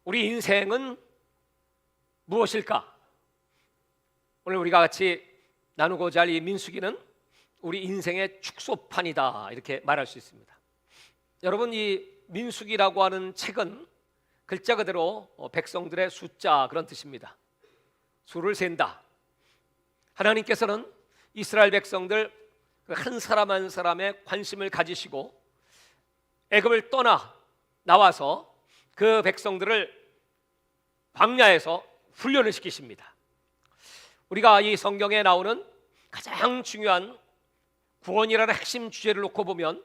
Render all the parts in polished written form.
우리 인생은 무엇일까? 오늘 우리가 같이 나누고자 할 이 민수기는 우리 인생의 축소판이다, 이렇게 말할 수 있습니다. 여러분, 이 민수기라고 하는 책은 글자 그대로 백성들의 숫자, 그런 뜻입니다. 수를 센다. 하나님께서는 이스라엘 백성들 한 사람 한 사람의 관심을 가지시고 애굽을 떠나 나와서 그 백성들을 광야에서 훈련을 시키십니다. 우리가 이 성경에 나오는 가장 중요한 구원이라는 핵심 주제를 놓고 보면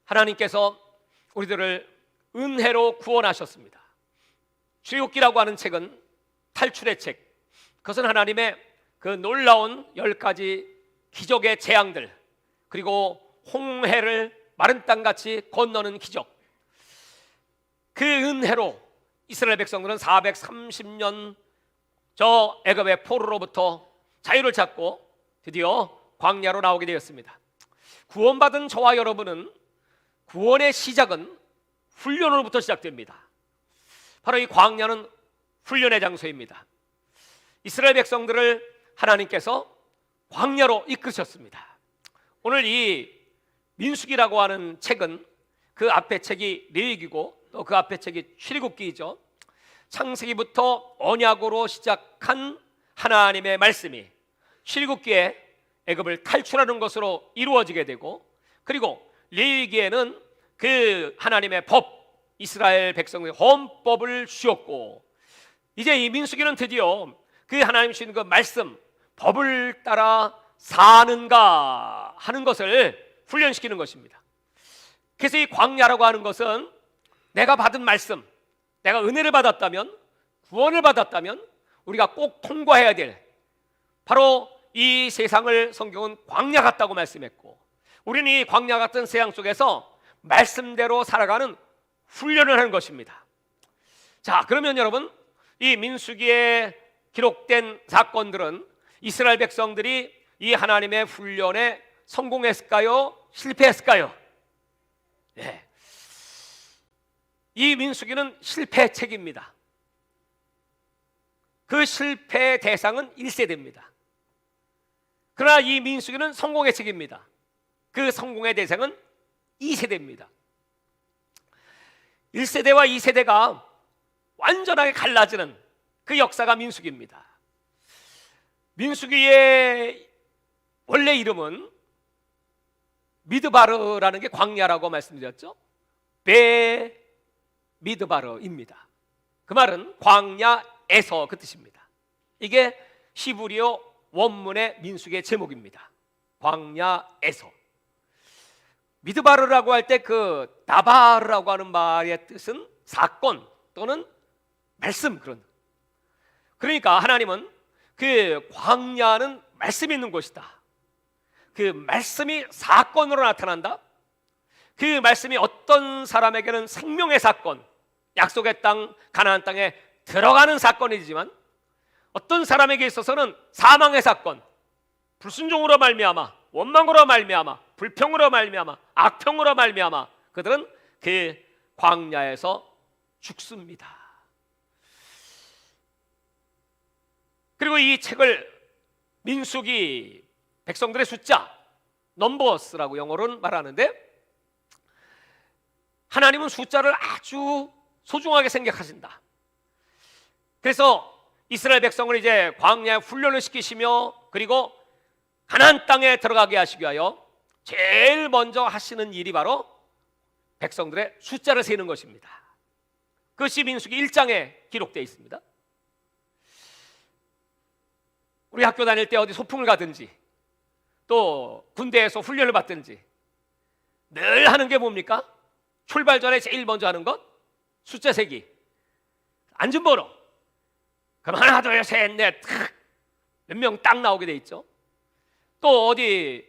하나님께서 우리들을 은혜로 구원하셨습니다. 출애굽기라고 하는 책은 탈출의 책, 그것은 하나님의 그 놀라운 10가지 기적의 재앙들, 그리고 홍해를 마른 땅같이 건너는 기적, 그 은혜로 이스라엘 백성들은 430년 저 애굽의 포로로부터 자유를 찾고 드디어 광야로 나오게 되었습니다. 구원받은 저와 여러분은 구원의 시작은 훈련으로부터 시작됩니다. 바로 이 광야는 훈련의 장소입니다. 이스라엘 백성들을 하나님께서 광야로 이끄셨습니다. 오늘 이 민수기라고 하는 책은 그 앞에 책이 레위기고 또 그 앞에 책이 출애굽기이죠. 창세기부터 언약으로 시작한 하나님의 말씀이 출애굽기에 애굽을 탈출하는 것으로 이루어지게 되고, 그리고 레위기에는 그 하나님의 법, 이스라엘 백성의 헌법을 주었고, 이제 이 민수기는 드디어 그 하나님 주신 그 말씀, 법을 따라 사는가 하는 것을 훈련시키는 것입니다. 그래서 이 광야라고 하는 것은 내가 받은 말씀, 내가 은혜를 받았다면, 구원을 받았다면 우리가 꼭 통과해야 될, 바로 이 세상을 성경은 광야 같다고 말씀했고, 우리는 이 광야 같은 세상 속에서 말씀대로 살아가는 훈련을 하는 것입니다. 자, 그러면 여러분, 이 민수기에 기록된 사건들은 이스라엘 백성들이 이 하나님의 훈련에 성공했을까요? 실패했을까요? 네. 이 민수기는 실패의 책입니다. 그 실패의 대상은 1세대입니다. 그러나 이 민수기는 성공의 책입니다. 그 성공의 대상은 2세대입니다. 1세대와 2세대가 완전하게 갈라지는 그 역사가 민수기입니다. 민수기의 원래 이름은 미드바르라는 게 광야라고 말씀드렸죠. 미드바르입니다. 그 말은 광야에서, 그 뜻입니다. 이게 히브리어 원문의 민수기의 제목입니다. 광야에서. 미드바르라고 할 때 그 다바르라고 하는 말의 뜻은 사건 또는 말씀, 그러니까 하나님은 그 광야는 말씀이 있는 곳이다. 그 말씀이 사건으로 나타난다. 그 말씀이 어떤 사람에게는 생명의 사건, 약속의 땅, 가나안 땅에 들어가는 사건이지만 어떤 사람에게 있어서는 사망의 사건, 불순종으로 말미암아, 원망으로 말미암아, 불평으로 말미암아, 악평으로 말미암아 그들은 그 광야에서 죽습니다. 그리고 이 책을 민수기, 백성들의 숫자, 넘버스라고 영어로는 말하는데, 하나님은 숫자를 아주 소중하게 생각하신다. 그래서 이스라엘 백성을 이제 광야에 훈련을 시키시며, 그리고 가나안 땅에 들어가게 하시기 위하여 제일 먼저 하시는 일이 바로 백성들의 숫자를 세는 것입니다. 그것이 민수기 1장에 기록되어 있습니다. 우리 학교 다닐 때 어디 소풍을 가든지 또 군대에서 훈련을 받든지 늘 하는 게 뭡니까? 출발 전에 제일 먼저 하는 것, 숫자 세기. 앉은 번호, 그럼 하나 둘 셋 넷 몇 명 딱 나오게 돼 있죠. 또 어디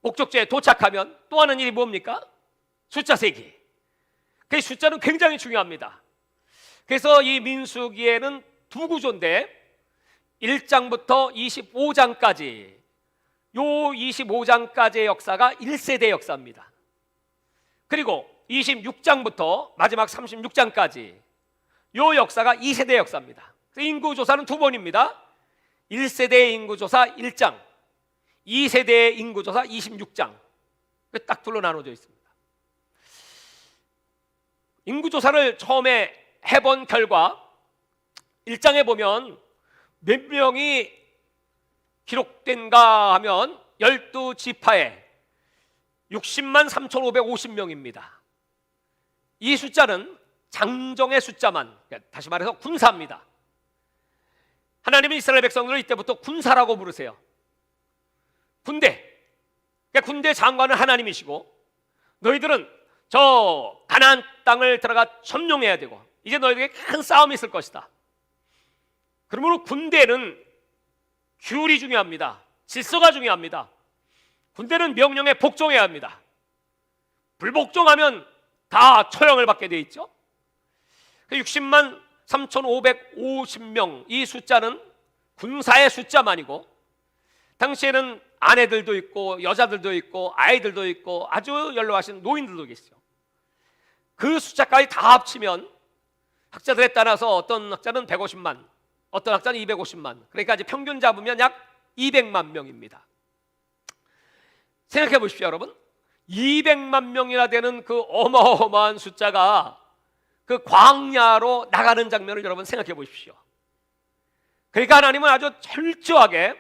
목적지에 도착하면 또 하는 일이 뭡니까? 숫자 세기. 그 숫자는 굉장히 중요합니다. 그래서 이 민수기에는 두 구조인데 1장부터 25장까지, 요 25장까지의 역사가 1세대 역사입니다. 그리고 26장부터 마지막 36장까지 요 역사가 2세대 역사입니다. 인구조사는 두 번입니다. 1세대의 인구조사 1장, 2세대의 인구조사 26장. 딱 둘로 나눠져 있습니다. 인구조사를 처음에 해본 결과 1장에 보면 몇 명이 기록된가 하면 12지파에 60만 3,550명입니다. 이 숫자는 장정의 숫자만, 다시 말해서 군사입니다. 하나님은 이스라엘 백성들을 이때부터 군사라고 부르세요. 군대. 그러니까 군대 장관은 하나님이시고, 너희들은 저 가나안 땅을 들어가 점령해야 되고, 이제 너희에게 큰 싸움이 있을 것이다. 그러므로 군대는 규율이 중요합니다. 질서가 중요합니다. 군대는 명령에 복종해야 합니다. 불복종하면 다 처형을 받게 돼 있죠. 60만 3,550명, 이 숫자는 군사의 숫자만이고, 당시에는 아내들도 있고 여자들도 있고 아이들도 있고 아주 연로하신 노인들도 계시죠. 그 숫자까지 다 합치면 학자들에 따라서 어떤 학자는 150만, 어떤 학자는 250만, 그러니까 이제 평균 잡으면 약 200만 명입니다. 생각해 보십시오, 여러분. 200만 명이나 되는 그 어마어마한 숫자가 그 광야로 나가는 장면을 여러분 생각해 보십시오. 그러니까 하나님은 아주 철저하게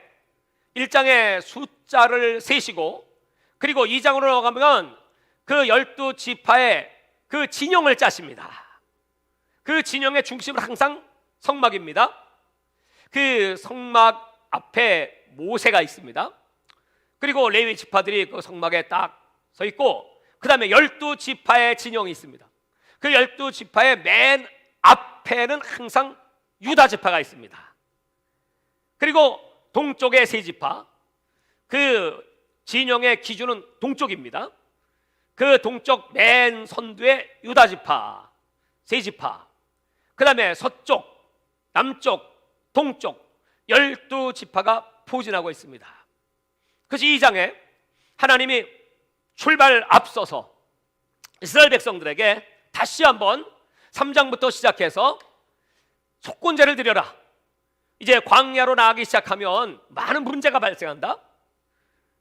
1장의 숫자를 세시고, 그리고 2장으로 나가면 그 12지파의 그 진영을 짜십니다. 그 진영의 중심은 항상 성막입니다. 그 성막 앞에 모세가 있습니다. 그리고 레위 지파들이 그 성막에 딱 서 있고, 그 다음에 12지파의 진영이 있습니다. 그 12지파의 맨 앞에는 항상 유다 지파가 있습니다. 그리고 동쪽의 세 지파, 그 진영의 기준은 동쪽입니다. 그 동쪽 맨 선두에 유다 지파, 세 지파, 그 다음에 서쪽, 남쪽, 동쪽 12지파가 포진하고 있습니다. 그래서 이 장에 하나님이 출발 앞서서 이스라엘 백성들에게 다시 한번 3장부터 시작해서 속건제를 드려라. 이제 광야로 나가기 시작하면 많은 문제가 발생한다.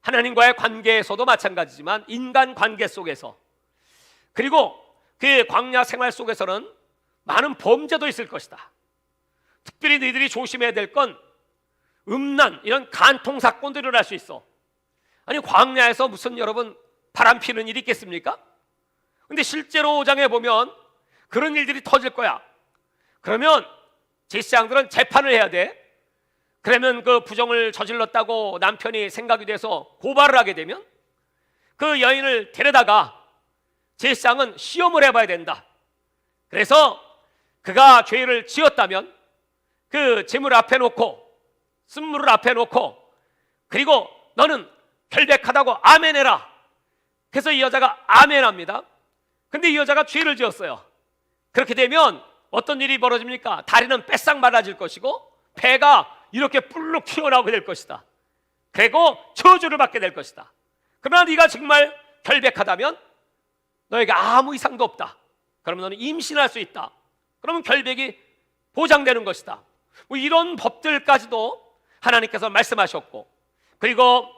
하나님과의 관계에서도 마찬가지지만 인간 관계 속에서, 그리고 그 광야 생활 속에서는 많은 범죄도 있을 것이다. 특별히 너희들이 조심해야 될 건 음란, 이런 간통 사건들이 일어날 수 있어. 아니, 광야에서 무슨 여러분 바람 피는 일이 있겠습니까? 근데 실제로 5장에 보면 그런 일들이 터질 거야. 그러면 제사장들은 재판을 해야 돼. 그러면 그 부정을 저질렀다고 남편이 생각이 돼서 고발을 하게 되면 그 여인을 데려다가 제사장은 시험을 해봐야 된다. 그래서 그가 죄를 지었다면 그 재물을 앞에 놓고, 쓴물을 앞에 놓고, 그리고 너는 결백하다고 아멘해라. 그래서 이 여자가 아멘합니다. 근데 이 여자가 죄를 지었어요. 그렇게 되면 어떤 일이 벌어집니까? 다리는 뺏싹 말라질 것이고 배가 이렇게 불룩 튀어나오게 될 것이다. 그리고 저주를 받게 될 것이다. 그러나 네가 정말 결백하다면 너에게 아무 이상도 없다. 그러면 너는 임신할 수 있다. 그러면 결백이 보장되는 것이다. 뭐 이런 법들까지도 하나님께서 말씀하셨고, 그리고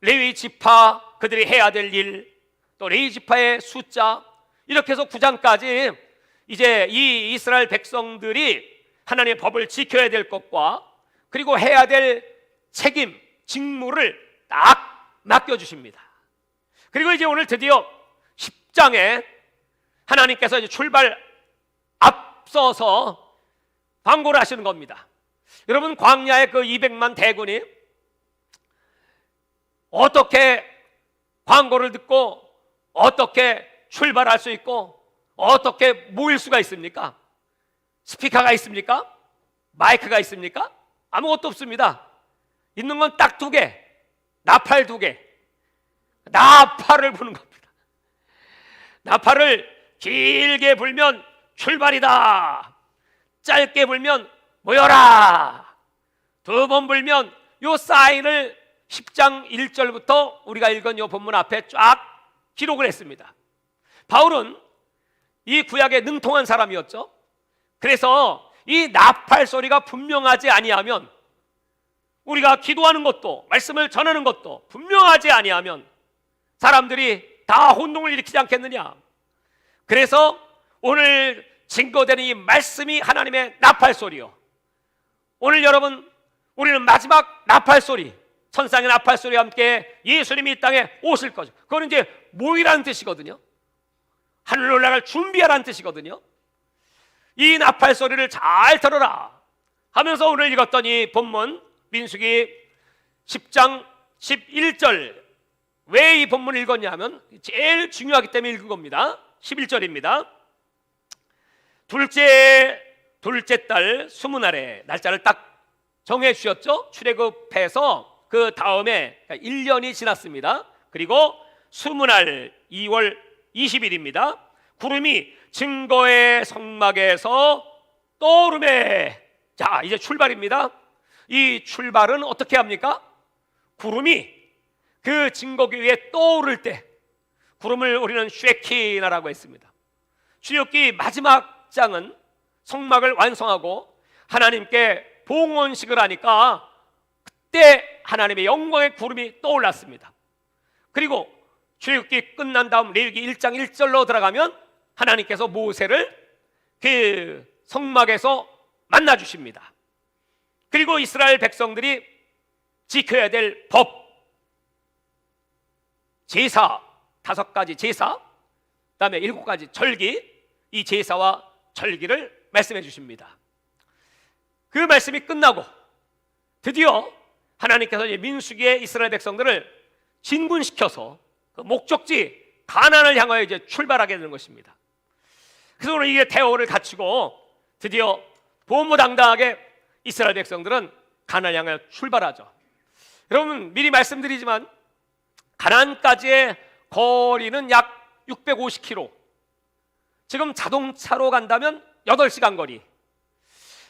레위 지파 그들이 해야 될 일, 또 레위 지파의 숫자, 이렇게 해서 9장까지 이제 이 이스라엘 백성들이 하나님의 법을 지켜야 될 것과, 그리고 해야 될 책임, 직무를 딱 맡겨주십니다. 그리고 이제 오늘 드디어 10장에 하나님께서 이제 출발 앞서서 광고를 하시는 겁니다. 여러분, 광야의 그 200만 대군이 어떻게 광고를 듣고 어떻게 출발할 수 있고 어떻게 모일 수가 있습니까? 스피커가 있습니까? 마이크가 있습니까? 아무것도 없습니다. 있는 건 딱 2개, 나팔 2개. 나팔을 부는 겁니다. 나팔을 길게 불면 출발이다. 짧게 불면 모여라. 2번 불면 요 사인을 10장 1절부터 우리가 읽은 요 본문 앞에 쫙 기록을 했습니다. 바울은 이 구약에 능통한 사람이었죠. 그래서 이 나팔 소리가 분명하지 아니하면, 우리가 기도하는 것도 말씀을 전하는 것도 분명하지 아니하면 사람들이 다 혼동을 일으키지 않겠느냐. 그래서 오늘 증거되는 이 말씀이 하나님의 나팔 소리요. 오늘 여러분, 우리는 마지막 나팔 소리, 천상의 나팔 소리와 함께 예수님이 이 땅에 오실 거죠. 그거는 이제 모이라는 뜻이거든요. 하늘로 올라갈 준비하라는 뜻이거든요. 이 나팔 소리를 잘 들어라 하면서 오늘 읽었던 이 본문 민수기 10장 11절, 왜 이 본문을 읽었냐 하면 제일 중요하기 때문에 읽은 겁니다. 11절입니다. 둘째 달 20날에 날짜를 딱 정해 주셨죠. 출애굽해서 그 다음에 1년이 지났습니다. 그리고 20날 2월 20일입니다. 구름이 증거의 성막에서 떠오르매. 자, 이제 출발입니다. 이 출발은 어떻게 합니까? 구름이 그 증거기 위에 떠오를 때, 구름을 우리는 쉐키나라고 했습니다. 출애굽기 마지막 장은 성막을 완성하고 하나님께 봉헌식을 하니까 그때 하나님의 영광의 구름이 떠올랐습니다. 그리고 출애굽기 끝난 다음 레위기 1장 1절로 들어가면 하나님께서 모세를 그 성막에서 만나 주십니다. 그리고 이스라엘 백성들이 지켜야 될 법, 제사, 5가지 제사, 그다음에 7가지 절기, 이 제사와 절기를 말씀해 주십니다. 그 말씀이 끝나고 드디어 하나님께서 민수기의 이스라엘 백성들을 진군시켜서 그 목적지 가나안을 향하여 이제 출발하게 되는 것입니다. 그래서 오늘 이게 대오를 갖추고 드디어 보무당당하게 이스라엘 백성들은 가나안을 향하여 출발하죠. 여러분, 미리 말씀드리지만 가나안까지의 거리는 약 650km. 지금 자동차로 간다면 8시간 거리.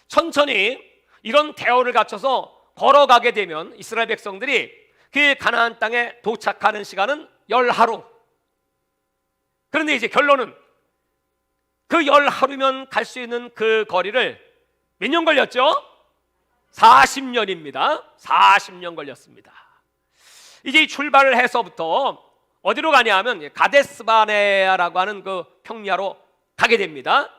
천천히 이런 대오를 갖춰서 걸어가게 되면 이스라엘 백성들이 그 가나안 땅에 도착하는 시간은 10하루. 그런데 이제 결론은 그 10하루면 갈 수 있는 그 거리를 몇 년 걸렸죠? 40년입니다. 40년 걸렸습니다. 이제 출발을 해서부터 어디로 가냐 하면 가데스바네아라고 하는 그 평야로 가게 됩니다.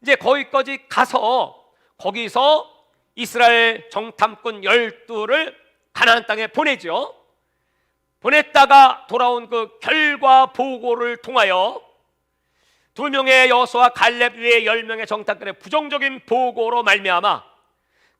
이제 거기까지 가서 거기서 이스라엘 정탐꾼 12를 가나안 땅에 보내죠. 보냈다가 돌아온 그 결과 보고를 통하여 2명의 여호수아 갈렙 외에 10명의 정탐꾼의 부정적인 보고로 말미암아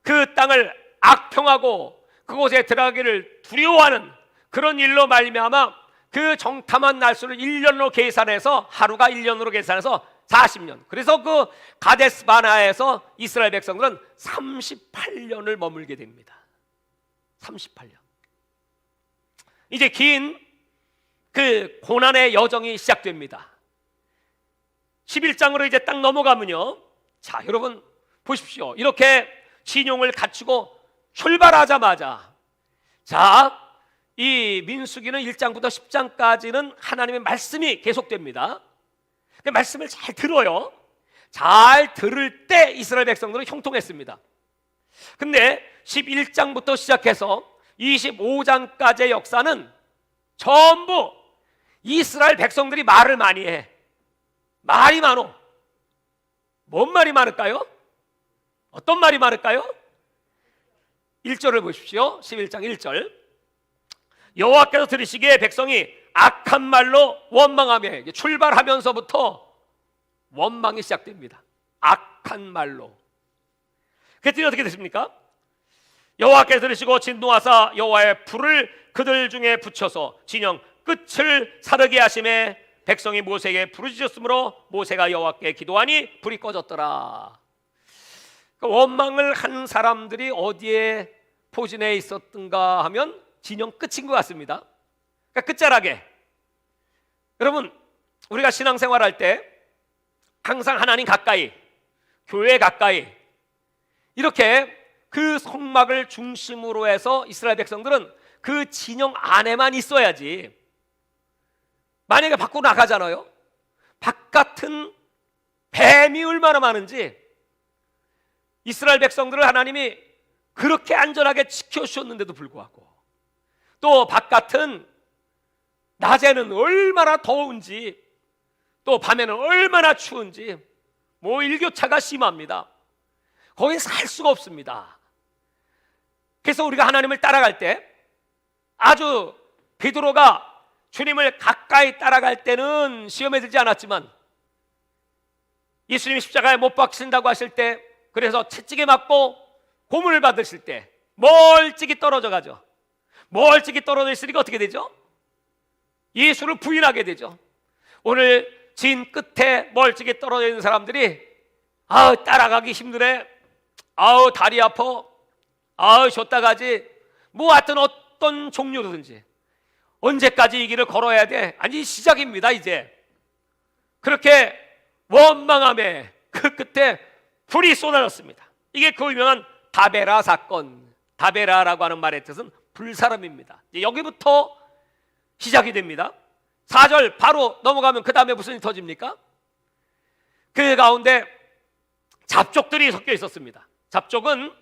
그 땅을 악평하고 그곳에 들어가기를 두려워하는 그런 일로 말미암아 그 정탐한 날수를 1년으로 계산해서, 하루가 1년으로 계산해서 40년. 그래서 그 가데스 바나에서 이스라엘 백성들은 38년을 머물게 됩니다. 38년. 이제 긴 그 고난의 여정이 시작됩니다. 11장으로 이제 딱 넘어가면요, 자, 여러분 보십시오. 이렇게 진용을 갖추고 출발하자마자, 자, 이 민수기는 1장부터 10장까지는 하나님의 말씀이 계속됩니다. 그 말씀을 잘 들어요. 잘 들을 때 이스라엘 백성들은 형통했습니다. 근데 11장부터 시작해서 25장까지의 역사는 전부 이스라엘 백성들이 말을 많이 해. 말이 많어. 뭔 말이 많을까요? 어떤 말이 많을까요? 1절을 보십시오. 11장 1절. 여호와께서 들으시기에 백성이 악한 말로 원망하며, 출발하면서부터 원망이 시작됩니다. 악한 말로. 그랬더니 어떻게 됐습니까? 여호와께서 들으시고 진노하사 여호와의 불을 그들 중에 붙여서 진영 끝을 사르게 하심에 백성이 모세에게 부르짖었으므로 모세가 여호와께 기도하니 불이 꺼졌더라. 원망을 한 사람들이 어디에 포진해 있었던가 하면 진영 끝인 것 같습니다. 그러니까 끝자락에. 여러분, 우리가 신앙생활할 때 항상 하나님 가까이, 교회 가까이, 이렇게 그 성막을 중심으로 해서 이스라엘 백성들은 그 진영 안에만 있어야지. 만약에 밖으로 나가잖아요. 바깥은 뱀이 얼마나 많은지 이스라엘 백성들을 하나님이 그렇게 안전하게 지켜주셨는데도 불구하고 또 바깥은 낮에는 얼마나 더운지 또 밤에는 얼마나 추운지 일교차가 심합니다. 거기 살 수가 없습니다. 그래서 우리가 하나님을 따라갈 때 아주 베드로가 주님을 가까이 따라갈 때는 시험에 들지 않았지만 예수님이 십자가에 못 박힌다고 하실 때, 그래서 채찍에 맞고 고문을 받으실 때 멀찍이 떨어져 가죠. 멀찍이 떨어져 있으니까 어떻게 되죠? 예수를 부인하게 되죠. 오늘 진 끝에 멀찍이 떨어져 있는 사람들이 따라가기 힘드네, 다리 아파, 줬다 가지, 하여튼 어떤 종류로든지 언제까지 이 길을 걸어야 돼? 아니, 시작입니다. 이제 그렇게 원망함에 그 끝에 불이 쏟아졌습니다. 이게 그 유명한 다베라 사건, 다베라라고 하는 말의 뜻은 불사름입니다. 여기부터 시작이 됩니다. 4절 바로 넘어가면 그 다음에 무슨 일이 터집니까? 그 가운데 잡족들이 섞여 있었습니다. 잡족은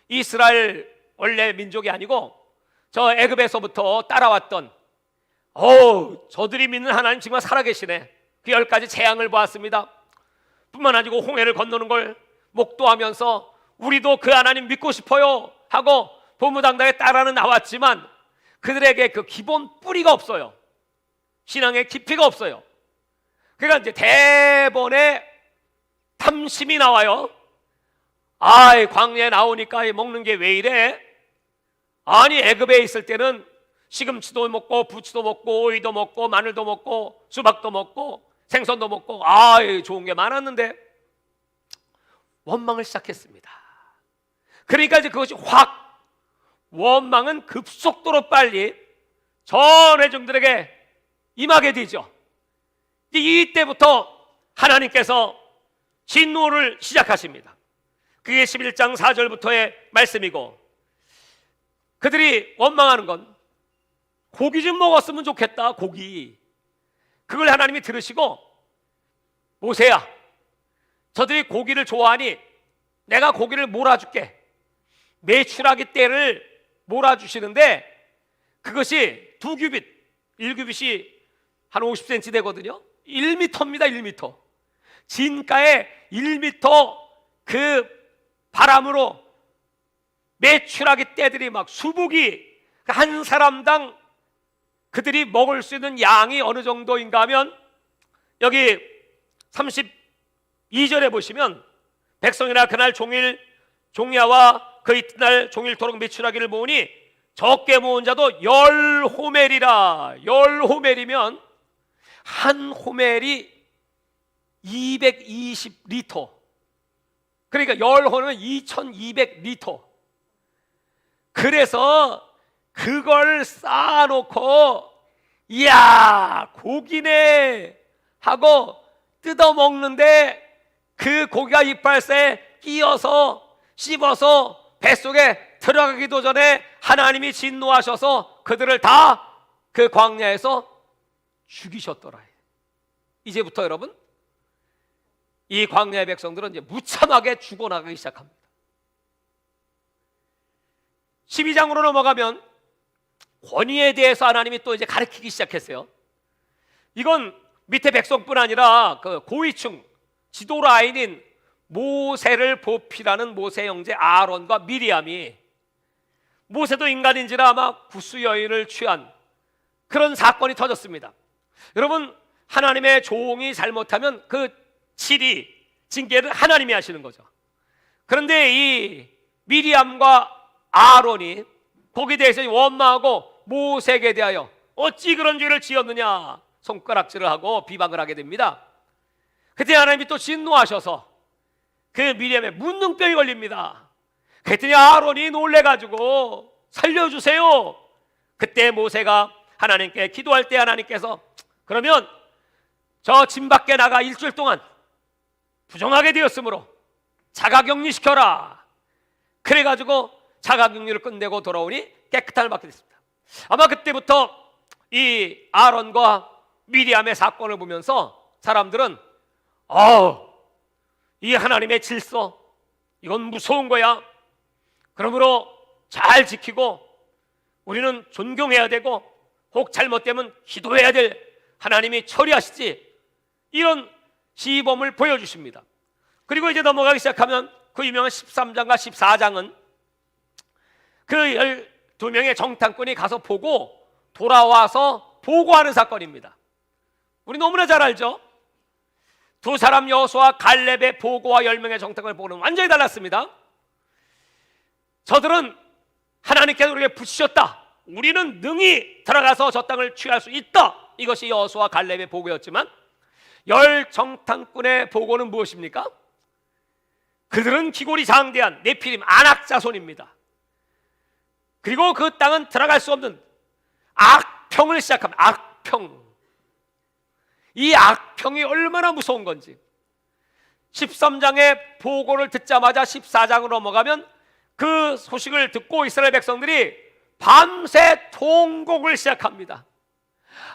이스라엘 원래 민족이 아니고 저 애굽에서부터 따라왔던, 저들이 믿는 하나님 정말 살아계시네, 그 10가지 재앙을 보았습니다. 뿐만 아니고 홍해를 건너는 걸 목도하면서 우리도 그 하나님 믿고 싶어요 하고 본무당당에 따라는 나왔지만 그들에게 그 기본 뿌리가 없어요. 신앙의 깊이가 없어요. 그러니까 이제 대번에 탐심이 나와요. 광야에 나오니까 먹는 게 왜 이래? 아니, 애굽에 있을 때는 시금치도 먹고 부치도 먹고 오이도 먹고 마늘도 먹고 수박도 먹고 생선도 먹고 좋은 게 많았는데 원망을 시작했습니다. 그러니까 이제 그것이 원망은 급속도로 빨리 전 회중들에게 임하게 되죠. 이때부터 하나님께서 진노를 시작하십니다. 그게 11장 4절부터의 말씀이고, 그들이 원망하는 건 고기 좀 먹었으면 좋겠다, 고기. 그걸 하나님이 들으시고, 모세야, 저들이 고기를 좋아하니 내가 고기를 몰아줄게. 메추라기 떼를 몰아주시는데 그것이 2규빗, 1규빗이 한 50cm 되거든요. 1m입니다. 1m. 진가에 1m 그 바람으로 메추라기 떼들이 막 수북이 한 사람당 그들이 먹을 수 있는 양이 어느 정도인가 하면 여기 32절에 보시면 백성이나 그날 종일 종야와 그 이튿날 종일토록 메추라기를 모으니 적게 모은 자도 10호멜이라. 10호멜이면 한 호멜이 220리터. 그러니까 10호는 2200리터. 그래서 그걸 쌓아놓고 이야 고기네 하고 뜯어먹는데 그 고기가 이빨새에 끼어서 씹어서 뱃속에 들어가기도 전에 하나님이 진노하셔서 그들을 다 그 광야에서 죽이셨더라. 이제부터 여러분 이 광야의 백성들은 이제 무참하게 죽어나가기 시작합니다. 12장으로 넘어가면 권위에 대해서 하나님이 또 이제 가르치기 시작했어요. 이건 밑에 백성뿐 아니라 그 고위층 지도 라인인 모세를 보필하는 모세 형제 아론과 미리암이, 모세도 인간인지라 아마 구스 여인을 취한 그런 사건이 터졌습니다. 여러분, 하나님의 종이 잘못하면 그 징계를 하나님이 하시는 거죠. 그런데 이 미리암과 아론이 거기에 대해서 원망하고 모세에게 대하여 어찌 그런 죄를 지었느냐 손가락질을 하고 비방을 하게 됩니다. 그때 하나님이 또 진노하셔서 그 미리암에 문둥병이 걸립니다. 그랬더니 아론이 놀래가지고 살려주세요. 그때 모세가 하나님께 기도할 때 하나님께서 그러면 저 진 밖에 나가 일주일 동안 부정하게 되었으므로 자가격리시켜라. 그래가지고 자가격리를 끝내고 돌아오니 깨끗함을 받게 됐습니다. 아마 그때부터 이 아론과 미리암의 사건을 보면서 사람들은 이 하나님의 질서, 이건 무서운 거야. 그러므로 잘 지키고 우리는 존경해야 되고 혹 잘못되면 기도해야 될 하나님이 처리하시지, 이런 시범을 보여주십니다. 그리고 이제 넘어가기 시작하면 그 유명한 13장과 14장은 그 12명의 정탐꾼이 가서 보고 돌아와서 보고하는 사건입니다. 우리 너무나 잘 알죠? 두 사람 여호수아 갈렙의 보고와 10명의 정탐꾼의 보고는 완전히 달랐습니다. 저들은 하나님께서 우리에게 붙이셨다, 우리는 능히 들어가서 저 땅을 취할 수 있다, 이것이 여호수아 갈렙의 보고였지만 10 정탐꾼의 보고는 무엇입니까? 그들은 기골이 장대한 네피림 아낙 자손입니다. 그리고 그 땅은 들어갈 수 없는 악평을 시작합니다. 악평. 이 악평이 얼마나 무서운 건지 13장의 보고를 듣자마자 14장으로 넘어가면 그 소식을 듣고 이스라엘 백성들이 밤새 통곡을 시작합니다.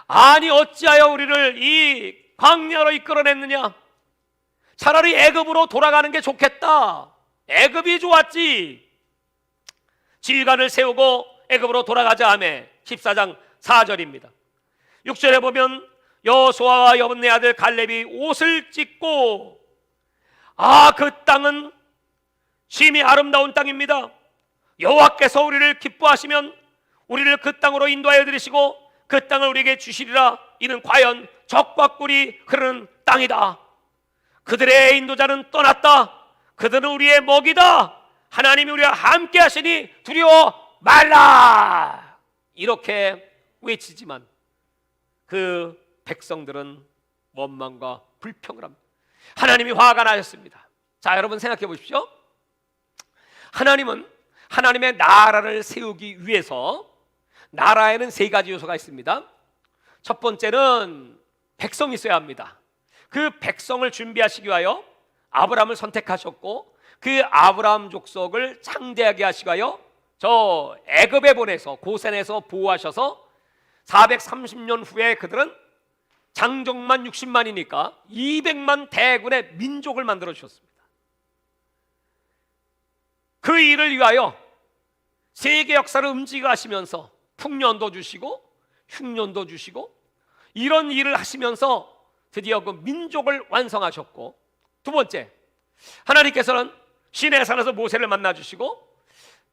아니 어찌하여 우리를 이 광야로 이끌어냈느냐, 차라리 애굽으로 돌아가는 게 좋겠다, 애굽이 좋았지. 지휘관을 세우고 애굽으로 돌아가자 하며 14장 4절입니다. 6절에 보면 여호수아와 여분네 아들 갈렙이 옷을 찢고, 그 땅은 심히 아름다운 땅입니다. 여호와께서 우리를 기뻐하시면 우리를 그 땅으로 인도하여 들이시고 그 땅을 우리에게 주시리라. 이는 과연 적과 꿀이 흐르는 땅이다. 그들의 인도자는 떠났다. 그들은 우리의 먹이다. 하나님이 우리와 함께 하시니 두려워 말라. 이렇게 외치지만 그 백성들은 원망과 불평을 합니다. 하나님이 화가 나셨습니다. 자, 여러분 생각해 보십시오. 하나님은 하나님의 나라를 세우기 위해서 나라에는 3가지 요소가 있습니다. 첫 번째는 백성이 있어야 합니다. 그 백성을 준비하시기 위하여 아브라함을 선택하셨고 그 아브라함 족속을 창대하게 하시기 위하여 저 애굽에 보내서 고센에서 보호하셔서 430년 후에 그들은 장정만 60만이니까 200만 대군의 민족을 만들어 주셨습니다. 그 일을 위하여 세계 역사를 움직여 하시면서 풍년도 주시고 흉년도 주시고 이런 일을 하시면서 드디어 그 민족을 완성하셨고, 두 번째, 하나님께서는 시내산에서 모세를 만나 주시고,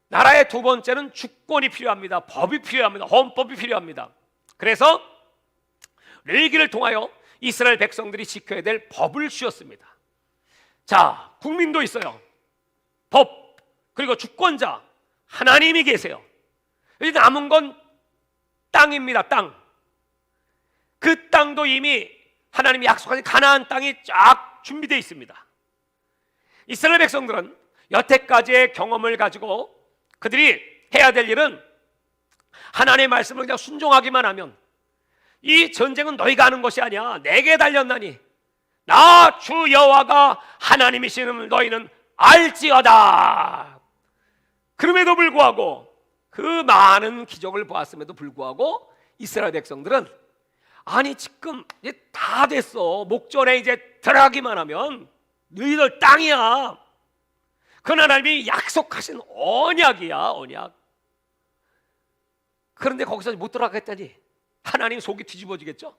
나라의 두 번째는 주권이 필요합니다. 법이 필요합니다. 헌법이 필요합니다. 그래서 레위기를 통하여 이스라엘 백성들이 지켜야 될 법을 주셨습니다. 자, 국민도 있어요. 법, 그리고 주권자 하나님이 계세요. 이제 남은 건 땅입니다. 땅. 그 땅도 이미 하나님이 약속하신 가나안 땅이 쫙 준비되어 있습니다. 이스라엘 백성들은 여태까지의 경험을 가지고 그들이 해야 될 일은 하나님의 말씀을 그냥 순종하기만 하면, 이 전쟁은 너희가 하는 것이 아니야, 내게 달렸나니 나 주 여호와가 하나님이시는 너희는 알지어다. 그럼에도 불구하고, 그 많은 기적을 보았음에도 불구하고 이스라엘 백성들은 아니 지금 이제 다 됐어, 목전에 이제 들어가기만 하면 너희들 땅이야, 그건 하나님이 약속하신 언약이야, 언약. 그런데 거기서 못 들어가겠다니 하나님 속이 뒤집어지겠죠.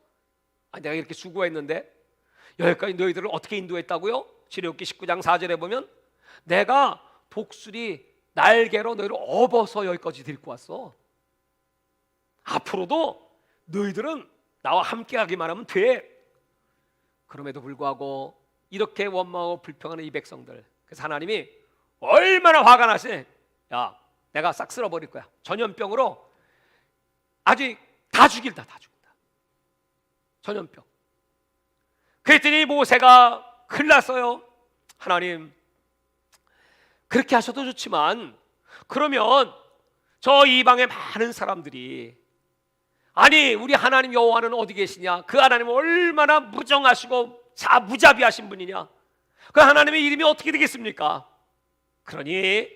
내가 이렇게 수고했는데 여기까지 너희들을 어떻게 인도했다고요? 출애굽기 19장 4절에 보면 내가 독수리 날개로 너희를 업어서 여기까지 데리고 왔어. 앞으로도 너희들은 나와 함께 하기만 하면 돼. 그럼에도 불구하고 이렇게 원망하고 불평하는 이 백성들, 그래서 하나님이 얼마나 화가 나시, 야 내가 싹 쓸어버릴 거야, 전염병으로 아주 다 죽인다, 다 죽인다, 전염병. 그랬더니 모세가 큰일 났어요. 하나님, 그렇게 하셔도 좋지만 그러면 저 이방의 많은 사람들이, 아니 우리 하나님 여호와는 어디 계시냐, 그 하나님은 얼마나 무정하시고 무자비하신 분이냐, 그 하나님의 이름이 어떻게 되겠습니까? 그러니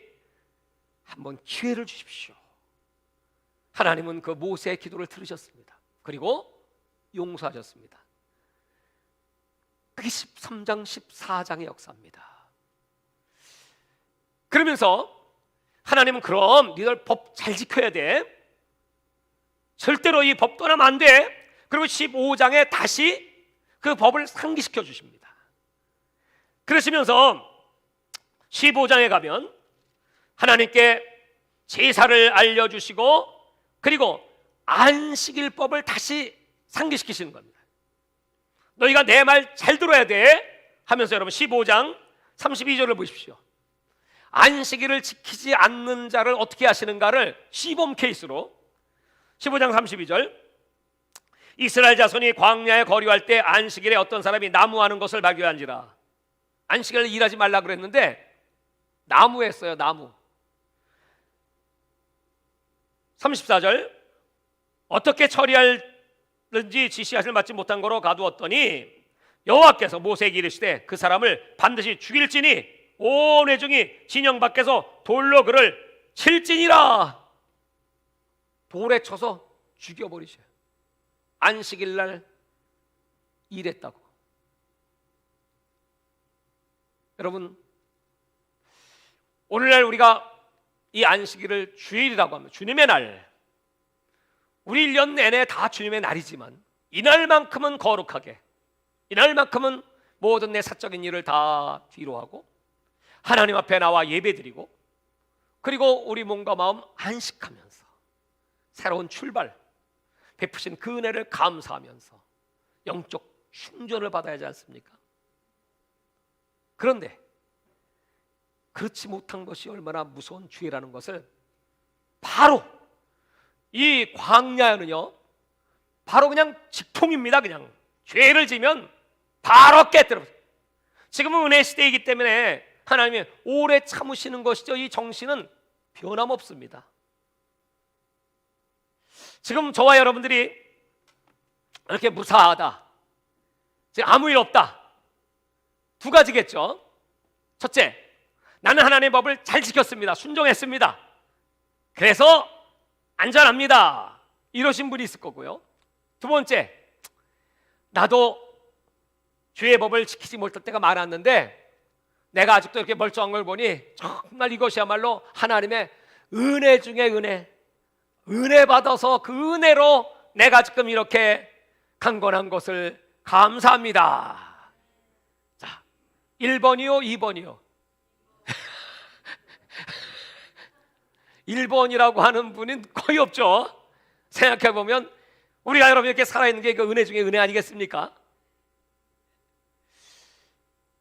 한번 기회를 주십시오. 하나님은 그 모세의 기도를 들으셨습니다. 그리고 용서하셨습니다. 그게 13장 14장의 역사입니다. 그러면서 하나님은 그럼 니들 법 잘 지켜야 돼. 절대로 이 법 떠나면 안 돼. 그리고 15장에 다시 그 법을 상기시켜 주십니다. 그러시면서 15장에 가면 하나님께 제사를 알려주시고 그리고 안식일법을 다시 상기시키시는 겁니다. 너희가 내 말 잘 들어야 돼 하면서 여러분 15장 32절을 보십시오. 안식일을 지키지 않는 자를 어떻게 하시는가를 시범 케이스로 15장 32절 이스라엘 자손이 광야에 거류할 때 안식일에 어떤 사람이 나무하는 것을 발견한지라. 안식일을 일하지 말라 그랬는데 나무 했어요. 나무. 34절 어떻게 처리할는지 지시하실 받지 못한 거로 가두었더니 여호와께서 모세에게 이르시되 그 사람을 반드시 죽일지니 온 회중이 진영 밖에서 돌로 그를 칠지니라. 돌에 쳐서 죽여버리셔요. 안식일 날 일했다고. 여러분 오늘날 우리가 이 안식일을 주일이라고 하면 주님의 날, 우리 1년 내내 다 주님의 날이지만 이날만큼은 거룩하게, 이날만큼은 모든 내 사적인 일을 다 뒤로 하고 하나님 앞에 나와 예배드리고 그리고 우리 몸과 마음 안식하면서 새로운 출발, 베푸신 그 은혜를 감사하면서 영적 충전을 받아야 하지 않습니까? 그런데 그렇지 못한 것이 얼마나 무서운 죄라는 것을 바로 이 광야는요, 바로 그냥 직통입니다. 그냥 죄를 지면 바로 깨뜨려. 지금은 은혜 시대이기 때문에 하나님이 오래 참으시는 것이죠. 이 정신은 변함없습니다. 지금 저와 여러분들이 이렇게 무사하다, 지금 아무 일 없다, 두 가지겠죠. 첫째, 나는 하나님의 법을 잘 지켰습니다. 순종했습니다. 그래서 안전합니다. 이러신 분이 있을 거고요. 두 번째, 나도 주의 법을 지키지 못할 때가 많았는데 내가 아직도 이렇게 멀쩡한 걸 보니 정말 이것이야말로 하나님의 은혜 중에 은혜 받아서 그 은혜로 내가 지금 이렇게 강건한 것을 감사합니다. 자, 1번이요 2번이요 1번이라고 하는 분은 거의 없죠. 생각해보면 우리가 여러분 이렇게 살아있는 게 그 은혜 중에 은혜 아니겠습니까?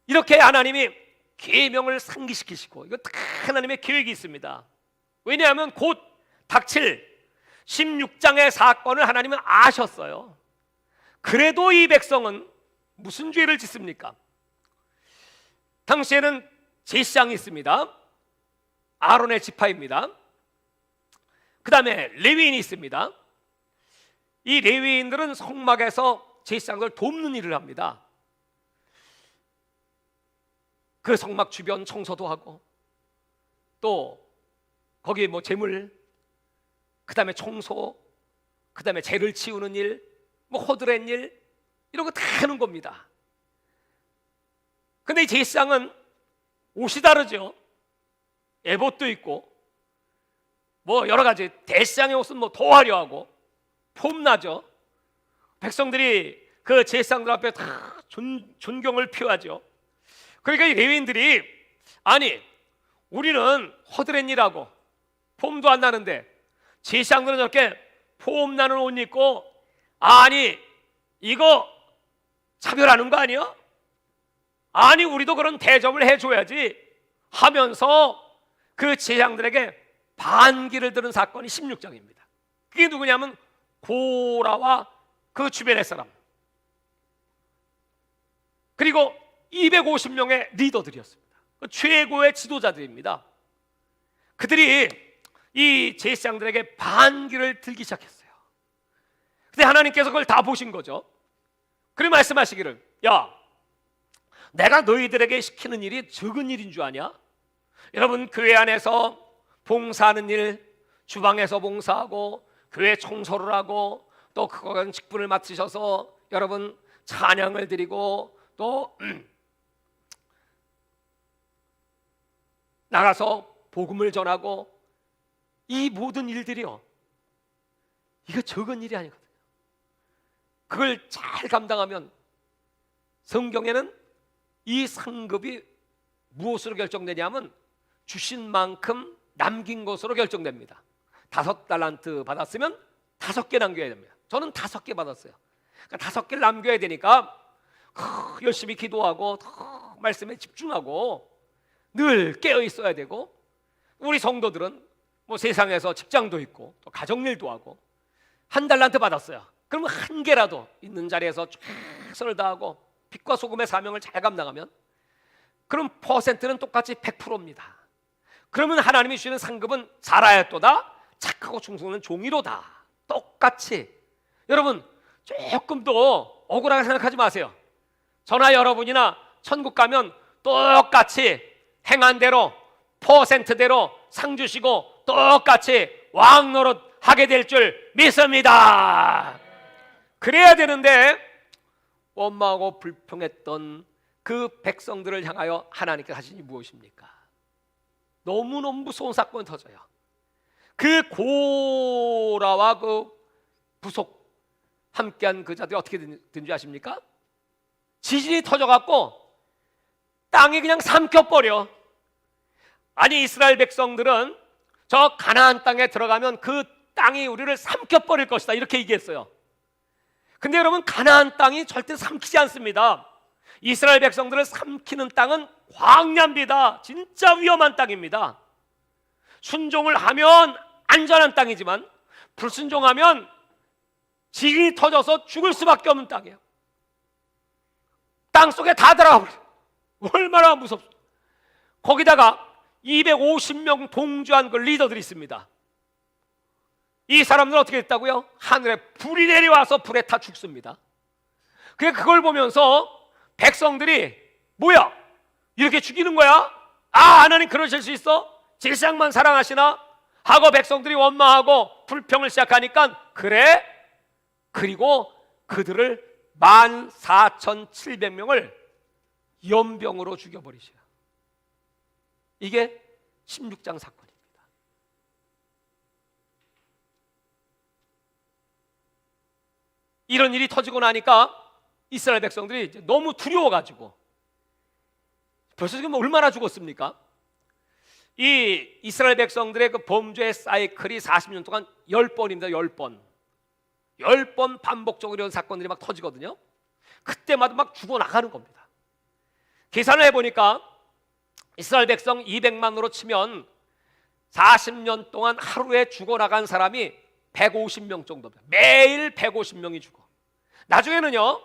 이렇게 하나님이 계명을 상기시키시고, 이거 다 하나님의 계획이 있습니다. 왜냐하면 곧 닥칠 16장의 사건을 하나님은 아셨어요. 그래도 이 백성은 무슨 죄를 짓습니까? 당시에는 제사장이 있습니다. 아론의 지파입니다. 그 다음에 레위인이 있습니다. 이 레위인들은 성막에서 제사장들 돕는 일을 합니다. 그 성막 주변 청소도 하고 또 거기에 뭐 재물, 그 다음에 청소, 그 다음에 재를 치우는 일, 뭐 허드렛 일, 이런 거 다 하는 겁니다. 근데 이 제사장은 옷이 다르죠. 에봇도 있고 뭐 여러 가지, 대제사장의 옷은 뭐 더 화려하고 폼나죠. 백성들이 그 제사장들 앞에 다 존경을 표하죠. 그러니까 이 레위인들이, 아니 우리는 허드렛 일하고 폼도 안 나는데 제사장들은 저렇게 폼 나는 옷 입고, 아니 이거 차별하는 거 아니야? 아니 우리도 그런 대접을 해줘야지 하면서 그 제사장들에게 반기를 들은 사건이 16장입니다. 그게 누구냐면 고라와 그 주변의 사람, 그리고 250명의 리더들이었습니다. 최고의 지도자들입니다. 그들이 이 제사장들에게 반기를 들기 시작했어요. 근데 하나님께서 그걸 다 보신 거죠. 그리고 말씀하시기를, 야, 내가 너희들에게 시키는 일이 적은 일인 줄 아냐? 여러분 교회 안에서 봉사하는 일, 주방에서 봉사하고 교회 청소를 하고 또 그거는 직분을 맡으셔서 여러분 찬양을 드리고 또 나가서 복음을 전하고, 이 모든 일들이요, 이거 적은 일이 아니거든요. 그걸 잘 감당하면 성경에는 이 상급이 무엇으로 결정되냐면 주신 만큼 남긴 것으로 결정됩니다. 5달란트 받았으면 5개 남겨야 됩니다. 저는 5개 받았어요. 그러니까 5개를 남겨야 되니까 열심히 기도하고 말씀에 집중하고 늘 깨어 있어야 되고, 우리 성도들은 뭐 세상에서 직장도 있고 또 가정일도 하고 1달란트 받았어요. 그러면 1개라도 있는 자리에서 최선을 다하고 빛과 소금의 사명을 잘 감당하면, 그럼 퍼센트는 똑같이 100%입니다. 그러면 하나님이 주시는 상급은 살아야또다 착하고 충성하는 종이로다. 똑같이. 여러분, 조금 더 억울하게 생각하지 마세요. 저나 여러분이나 천국 가면 똑같이 행한 대로 퍼센트대로 상 주시고 똑같이 왕 노릇 하게 될 줄 믿습니다. 그래야 되는데 원망하고 불평했던 그 백성들을 향하여 하나님께서 하신 일이 무엇입니까? 너무너무 무서운 사건이 터져요. 그 고라와 그 부속 함께한 그 자들이 어떻게 된지 아십니까? 지진이 터져갖고 땅이 그냥 삼켜버려. 아니, 이스라엘 백성들은 저 가나안 땅에 들어가면 그 땅이 우리를 삼켜버릴 것이다, 이렇게 얘기했어요. 근데 여러분, 가나안 땅이 절대 삼키지 않습니다. 이스라엘 백성들을 삼키는 땅은 광야입니다. 진짜 위험한 땅입니다. 순종을 하면 안전한 땅이지만 불순종하면 지진이 터져서 죽을 수밖에 없는 땅이에요. 땅 속에 다 들어가 버려요. 얼마나 무섭소. 거기다가 250명 동조한 그 리더들이 있습니다. 이 사람들은 어떻게 됐다고요? 하늘에 불이 내려와서 불에 타 죽습니다. 그걸 보면서 백성들이 뭐야? 이렇게 죽이는 거야? 아, 하나님 그러실 수 있어? 질상만 사랑하시나? 하고 백성들이 원망하고 불평을 시작하니까, 그래? 그리고 그들을 14,700명을 연병으로 죽여버리셔요. 이게 16장 사건입니다. 이런 일이 터지고 나니까 이스라엘 백성들이 이제 너무 두려워가지고, 벌써 지금 얼마나 죽었습니까? 이 이스라엘 백성들의 그 범죄의 사이클이 40년 동안 10번입니다. 10번. 10번 반복적으로 이런 사건들이 막 터지거든요. 그때마다 막 죽어나가는 겁니다. 계산을 해보니까 이스라엘 백성 200만으로 치면 40년 동안 하루에 죽어나간 사람이 150명 정도입니다. 매일 150명이 죽어. 나중에는요,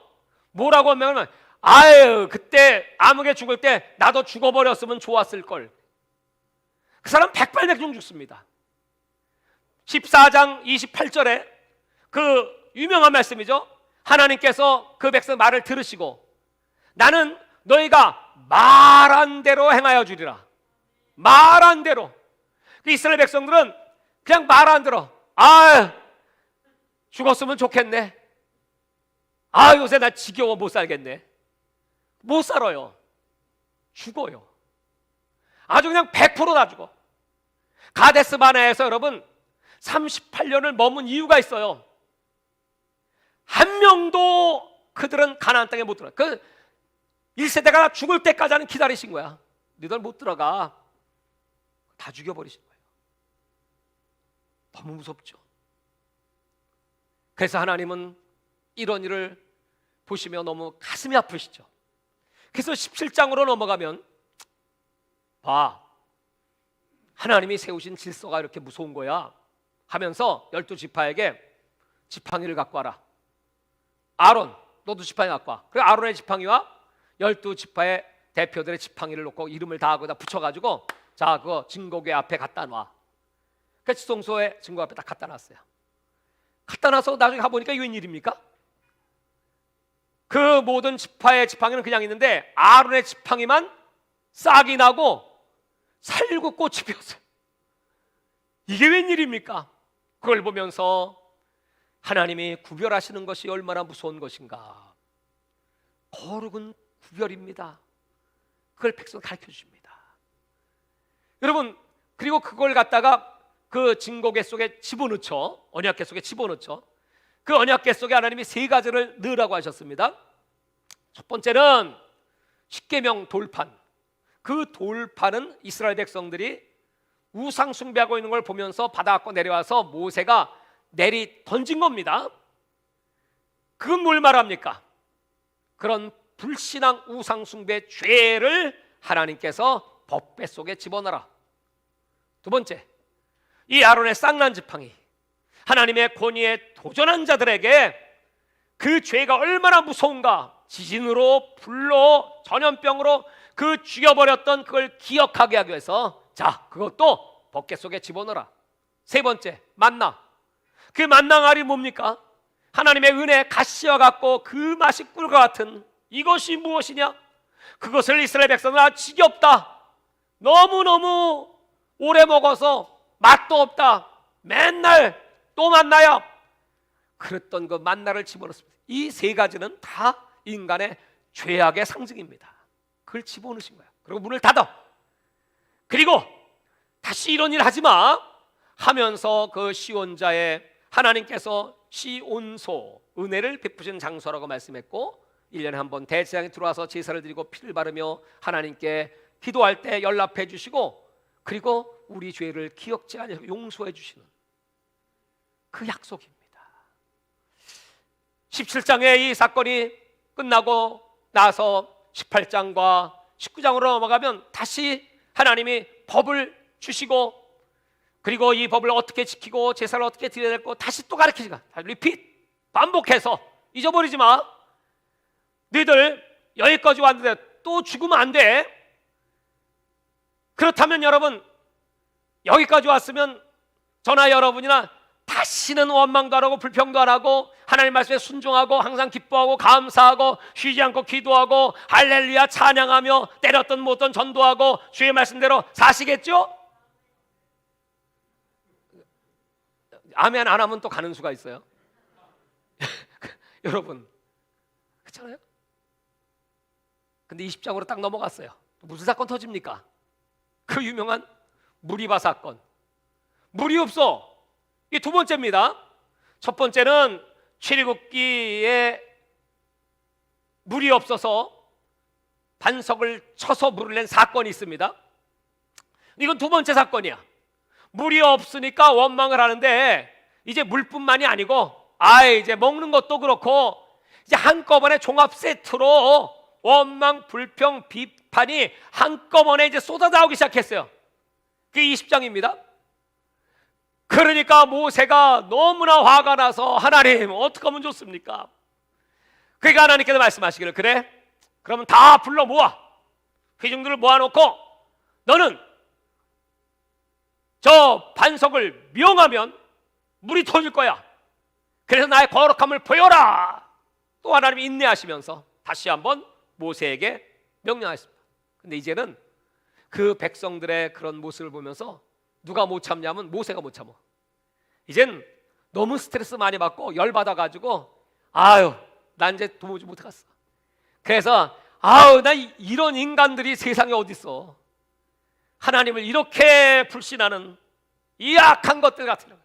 뭐라고 하면, 아유, 그때 암흑에 죽을 때 나도 죽어버렸으면 좋았을걸. 그 사람 108명 죽습니다. 14장 28절에 그 유명한 말씀이죠. 하나님께서 그 백성 말을 들으시고, 나는 너희가 말한 대로 행하여 주리라. 말한 대로. 이스라엘 백성들은 그냥 말한 대로, 아, 죽었으면 좋겠네. 아, 요새 나 지겨워 못 살겠네. 못 살아요. 죽어요. 아주 그냥 100%다 죽어. 가데스 바네아에서 여러분 38년을 머문 이유가 있어요. 한 명도 그들은 가나안 땅에 못 들어가. 그 1세대가 죽을 때까지는 기다리신 거야. 너희들 못 들어가. 다 죽여버리신 거예요. 너무 무섭죠. 그래서 하나님은 이런 일을 보시며 너무 가슴이 아프시죠. 그래서 17장으로 넘어가면, 봐, 하나님이 세우신 질서가 이렇게 무서운 거야 하면서 12지파에게 지팡이를 갖고 와라. 아론, 너도 지팡이 갖고 와. 그래서 아론의 지팡이와 12지파의 대표들의 지팡이를 놓고 이름을 다 거기다 붙여가지고, 자, 그거 증거궤 앞에 갖다 놔. 그 지성소에 증거 앞에 딱 갖다 놨어요. 갖다 놔서 나중에 가보니까 이게 웬일입니까? 그 모든 지파의 지팡이는 그냥 있는데 아론의 지팡이만 싹이 나고 살구 꽃이 피었어요. 이게 웬일입니까? 그걸 보면서 하나님이 구별하시는 것이 얼마나 무서운 것인가. 거룩은 구별입니다. 그걸 백성 가르쳐 주십니다. 여러분, 그리고 그걸 갖다가 그 증거계 속에 집어넣죠. 언약계 속에 집어넣죠. 그 언약계 속에 하나님이 세 가지를 넣으라고 하셨습니다. 첫 번째는 십계명 돌판. 그 돌판은 이스라엘 백성들이 우상 숭배하고 있는 걸 보면서 바다 갖고 내려와서 모세가 내리 던진 겁니다. 그건 뭘 말합니까? 그런 불신앙 우상 숭배 죄를 하나님께서 법궤 속에 집어넣어라. 두 번째, 이 아론의 쌍난 지팡이, 하나님의 권위에 도전한 자들에게 그 죄가 얼마나 무서운가, 지진으로 불로 전염병으로 그 죽여버렸던 그걸 기억하게 하기 위해서, 자, 그것도 법궤 속에 집어넣어라. 세 번째, 만나. 그 만나알이 뭡니까? 하나님의 은혜 가시와 같고 그 맛이 꿀과 같은 이것이 무엇이냐? 그것을 이스라엘 백성은 지겹다, 너무너무 오래 먹어서 맛도 없다, 맨날 또 만나야, 그랬던 그 만나를 집어넣습니다. 이 세 가지는 다 인간의 죄악의 상징입니다. 그걸 집어넣으신 거야. 그리고 문을 닫아. 그리고 다시 이런 일 하지 마 하면서 그 시온자의 하나님께서 시온소, 은혜를 베푸신 장소라고 말씀했고, 1년에 한 번 대제사장이 들어와서 제사를 드리고 피를 바르며 하나님께 기도할 때 연락해 주시고, 그리고 우리 죄를 기억지 아니하고 용서해 주시는 그 약속입니다. 17장의 이 사건이 끝나고 나서 18장과 19장으로 넘어가면 다시 하나님이 법을 주시고, 그리고 이 법을 어떻게 지키고 제사를 어떻게 드려야 될고 다시 또 가르치시고, 리핏, 반복해서 잊어버리지 마. 너희들 여기까지 왔는데 또 죽으면 안 돼. 그렇다면 여러분, 여기까지 왔으면 저나 여러분이나 다시는 원망도 안 하고 불평도 안 하고 하나님 말씀에 순종하고 항상 기뻐하고 감사하고 쉬지 않고 기도하고 할렐루야 찬양하며 때렸던 못던 전도하고 주의 말씀대로 사시겠죠? 아멘 안 하면 또 가는 수가 있어요. 여러분, 그렇잖아요? 근데 20장으로 딱 넘어갔어요. 무슨 사건 터집니까? 그 유명한 무리바 사건. 물이 없어. 이게 두 번째입니다. 첫 번째는 출애굽기에 물이 없어서 반석을 쳐서 물을 낸 사건이 있습니다. 이건 두 번째 사건이야. 물이 없으니까 원망을 하는데, 이제 물뿐만이 아니고 이제 먹는 것도 그렇고 이제 한꺼번에 종합 세트로 원망, 불평, 비판이 한꺼번에 이제 쏟아나오기 시작했어요. 그게 20장입니다. 그러니까 모세가 너무나 화가 나서, 하나님 어떻게 하면 좋습니까? 그러니까 하나님께서 말씀하시기를, 그래, 그러면 다 불러 모아, 회중들을 모아놓고 너는 저 반석을 명하면 물이 터질 거야. 그래서 나의 거룩함을 보여라. 또 하나님이 인내하시면서 다시 한번 모세에게 명령하셨습니다. 근데 이제는 그 백성들의 그런 모습을 보면서 누가 못 참냐면 모세가 못 참아. 이젠 너무 스트레스 많이 받고 열받아가지고 난 이제 도무지 못하겠어. 그래서 나 이런 인간들이 세상에 어딨어. 하나님을 이렇게 불신하는 이 악한 것들 같은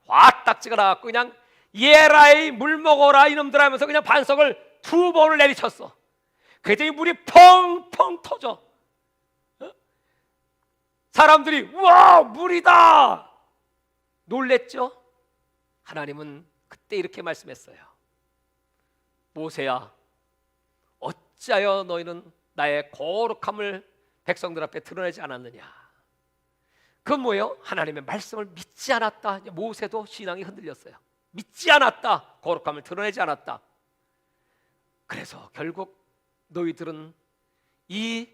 화딱지가 나갖고 그냥 예라이 물 먹어라 이놈들 하면서 그냥 반석을 두 번을 내리쳤어. 그랬더니 물이 펑펑 터져. 사람들이 우와 물이다 놀랬죠. 하나님은 그때 이렇게 말씀했어요. 모세야, 어찌하여 너희는 나의 거룩함을 백성들 앞에 드러내지 않았느냐. 그건 뭐예요? 하나님의 말씀을 믿지 않았다. 모세도 신앙이 흔들렸어요. 믿지 않았다. 거룩함을 드러내지 않았다. 그래서 결국 너희들은 이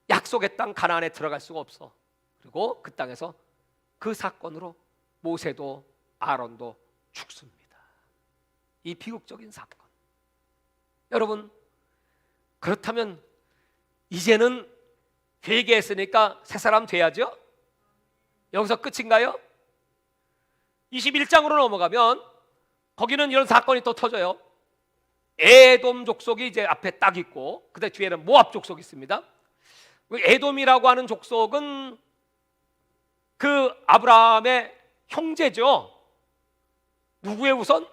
약속의 땅 가나안에 들어갈 수가 없어. 그리고 그 땅에서 그 사건으로 모세도 아론도 죽습니다. 이 비극적인 사건. 여러분, 그렇다면 이제는 회개했으니까 새 사람 돼야죠? 여기서 끝인가요? 21장으로 넘어가면 거기는 이런 사건이 또 터져요. 에돔 족속이 이제 앞에 딱 있고, 그다음 뒤에는 모압 족속이 있습니다. 에돔이라고 하는 족속은 그 아브라함의 형제죠. 누구의 후손?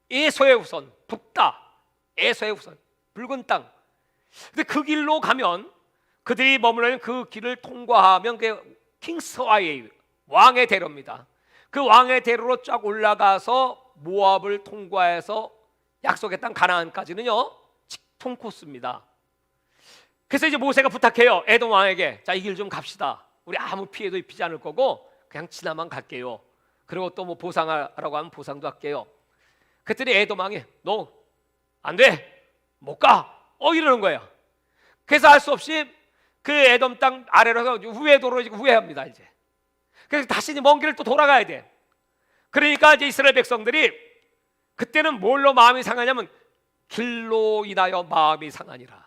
에서의 후손, 북다. 에서의 후손, 붉은 땅. 근데 그 길로 가면, 그들이 머무르는 그 길을 통과하면 그 킹스와이, 왕의 대로입니다. 그 왕의 대로로 쫙 올라가서 모압을 통과해서 약속의 땅 가나안까지는요 직통 코스입니다. 그래서 이제 모세가 부탁해요, 에돔 왕에게. 자, 이 길 좀 갑시다. 우리 아무 피해도 입히지 않을 거고 그냥 지나만 갈게요. 그리고 또 뭐 보상하라고 하면 보상도 할게요. 그랬더니 에돔 왕이 너 안 돼, 못 가, 이러는 거예요. 그래서 할 수 없이 그 에돔 땅 아래로 해서 우회도로 우회합니다. 이제 그래서 다시 이제 먼 길을 또 돌아가야 돼. 그러니까 이제 이스라엘 백성들이 그때는 뭘로 마음이 상하냐면 길로 인하여 마음이 상하니라.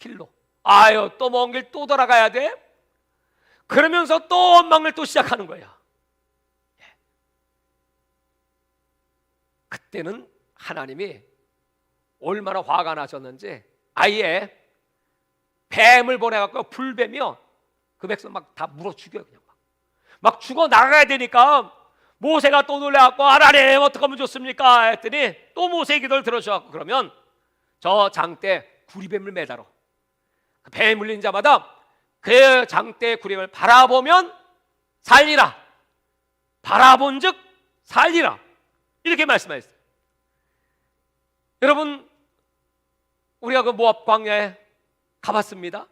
길로, 아유, 또 먼 길 또 돌아가야 돼? 그러면서 또 원망을 또 시작하는 거예요. 그때는 하나님이 얼마나 화가 나셨는지 아예 뱀을 보내갖고 불뱀이요 그 백성 막 다 물어 죽여요. 그냥 막 죽어 나가야 되니까 모세가 또 놀래갖고 하나님 어떻게 하면 좋습니까? 했더니 또 모세의 기도를 들어주셨고, 그러면 저 장대 구리뱀을 매달어. 그 뱀 물린 자마다 그 장대 구리뱀을 바라보면 살리라. 바라본즉 살리라. 이렇게 말씀하셨어요. 여러분, 우리가 그 모압 광야에 가봤습니다.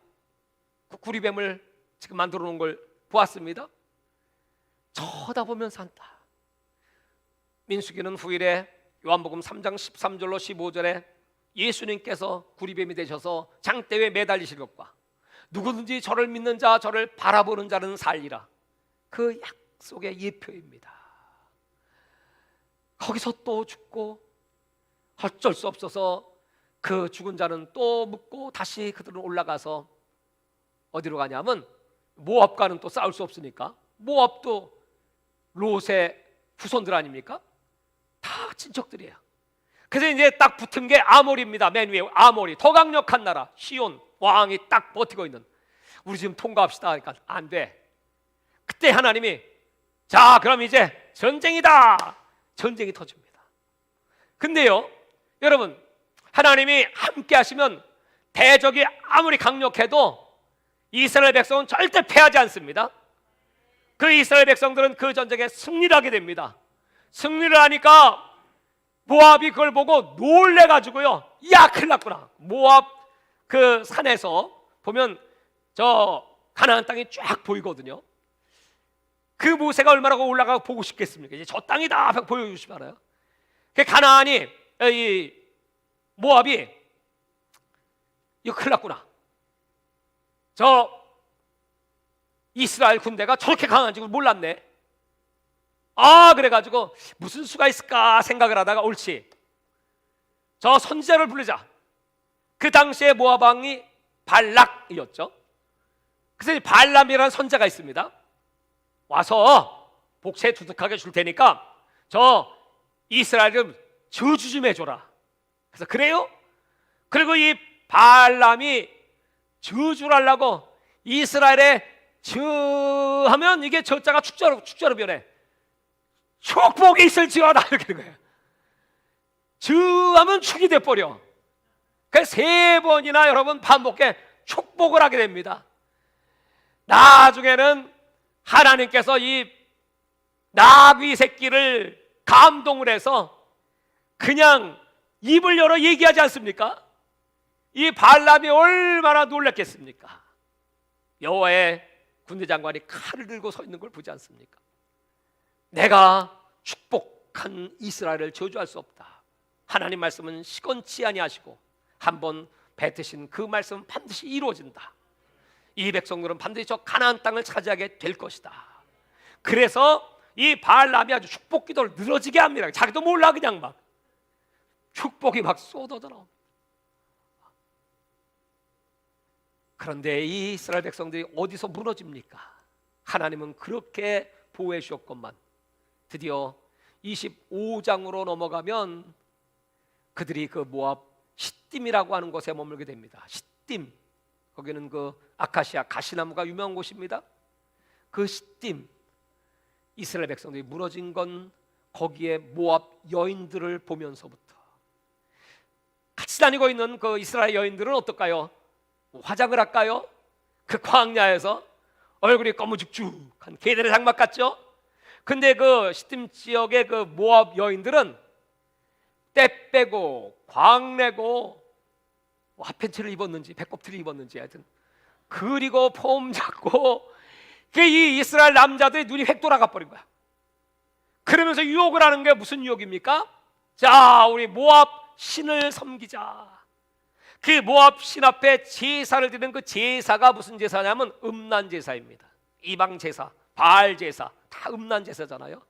그 구리뱀을 지금 만들어 놓은 걸 보았습니다. 쳐다보면 산다. 민수기는 후일에 요한복음 3장 13절로 15절에 예수님께서 구리뱀이 되셔서 장대에 매달리실 것과 누구든지 저를 믿는 자, 저를 바라보는 자는 살리라. 그 약속의 예표입니다. 거기서 또 죽고 어쩔 수 없어서 그 죽은 자는 또 묻고 다시 그들은 올라가서 어디로 가냐면 모압과는 또 싸울 수 없으니까, 모압도 롯의 후손들 아닙니까? 다 친척들이에요. 그래서 이제 딱 붙은 게 아모리입니다. 맨 위에 아모리, 더 강력한 나라 시온 왕이 딱 버티고 있는. 우리 지금 통과합시다 하니까 안 돼. 그때 하나님이 자, 그럼 이제 전쟁이다. 전쟁이 터집니다. 근데요, 여러분, 하나님이 함께 하시면 대적이 아무리 강력해도 이스라엘 백성은 절대 패하지 않습니다. 그 이스라엘 백성들은 그 전쟁에 승리를 하게 됩니다. 승리를 하니까 모압이 그걸 보고 놀래가지고요, 야, 큰일 났구나. 모압 그 산에서 보면 저 가나안 땅이 쫙 보이거든요. 그 모세가 얼마나 올라가 보고 싶겠습니까? 이제 저 땅이다 보여주시지 않아요? 그 가나안이, 이 모압이 이거 큰일 났구나. 저 이스라엘 군대가 저렇게 강한 줄 몰랐네. 그래가지고 무슨 수가 있을까 생각을 하다가 옳지, 저 선지자를 부르자. 그 당시에 모압 왕이 발락이었죠. 그래서 발람이라는 선지자가 있습니다. 와서 복채 두둑하게 줄 테니까 저 이스라엘 좀 저주 좀 해줘라. 그래서 그래요? 그리고 이 발람이 저주를 하려고 이스라엘에 하면 이게 저자가 축자로 변해. 축복이 있을지어다 이렇게 된 거예요. 하면 축이 돼버려. 그래서 3번이나 여러분 반복해 축복을 하게 됩니다. 나중에는 하나님께서 이 나귀 새끼를 감동을 해서 그냥 입을 열어 얘기하지 않습니까? 이 발람이 얼마나 놀랐겠습니까? 여호와의 군대장관이 칼을 들고 서 있는 걸 보지 않습니까? 내가 축복한 이스라엘을 저주할 수 없다. 하나님 말씀은 시건치 아니하시고 한번 뱉으신 그 말씀은 반드시 이루어진다. 이 백성들은 반드시 저 가나안 땅을 차지하게 될 것이다. 그래서 이 발람이 아주 축복 기도를 늘어지게 합니다. 자기도 몰라 그냥 막 축복이 막 쏟아져 나옵니다. 그런데 이 이스라엘 백성들이 어디서 무너집니까? 하나님은 그렇게 보호해 주셨건만 드디어 25장으로 넘어가면 그들이 그 모압 시딤이라고 하는 곳에 머물게 됩니다. 시딤, 거기는 그 아카시아 가시나무가 유명한 곳입니다. 그 시딤, 이스라엘 백성들이 무너진 건 거기에 모압 여인들을 보면서부터. 같이 다니고 있는 그 이스라엘 여인들은 어떨까요? 화장을 할까요? 그 광야에서 얼굴이 거무죽죽한 개들의 장막 같죠? 근데 그 시딤 지역의 그 모압 여인들은 때 빼고 광내고 핫팬츠를 입었는지 배꼽티를 입었는지 하여튼 그리고 폼 잡고 이 이스라엘 남자들의 눈이 획 돌아가 버린 거야. 그러면서 유혹을 하는 게 무슨 유혹입니까? 자, 우리 모압 신을 섬기자. 그 모압 신 앞에 제사를 드리는 그 제사가 무슨 제사냐면 음란 제사입니다. 이방 제사, 바알 제사 다 음란 제사잖아요.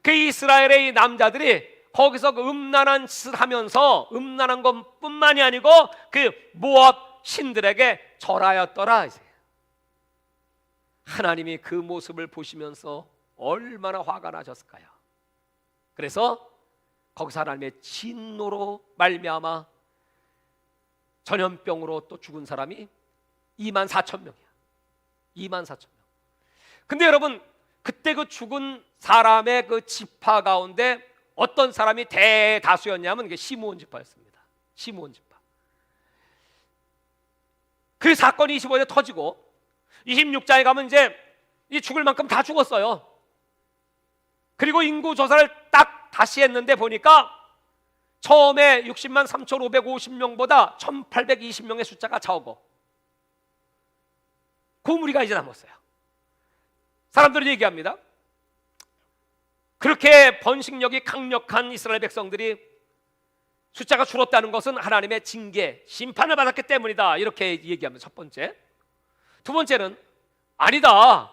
그 이스라엘의 이 남자들이 거기서 그 음란한 짓을 하면서 음란한 것뿐만이 아니고 그 모압 신들에게 절하였더라. 이제 하나님이 그 모습을 보시면서 얼마나 화가 나셨을까요? 그래서 거기서 하나님의 진노로 말미암아 전염병으로 또 죽은 사람이 24,000명이야. 24,000명. 근데 여러분, 그때 그 죽은 사람의 그 지파 가운데 어떤 사람이 대다수였냐면 이게 시므온 지파였습니다. 시므온 지파. 그 사건이 25년에 터지고 26장에 가면 이제 이 죽을 만큼 다 죽었어요. 그리고 인구 조사를 딱 다시 했는데 보니까 처음에 60만 3,550명보다 1,820명의 숫자가 적어. 그 무리가 이제 남았어요. 사람들이 얘기합니다. 그렇게 번식력이 강력한 이스라엘 백성들이 숫자가 줄었다는 것은 하나님의 징계, 심판을 받았기 때문이다. 이렇게 얘기합니다. 첫 번째. 두 번째는 아니다.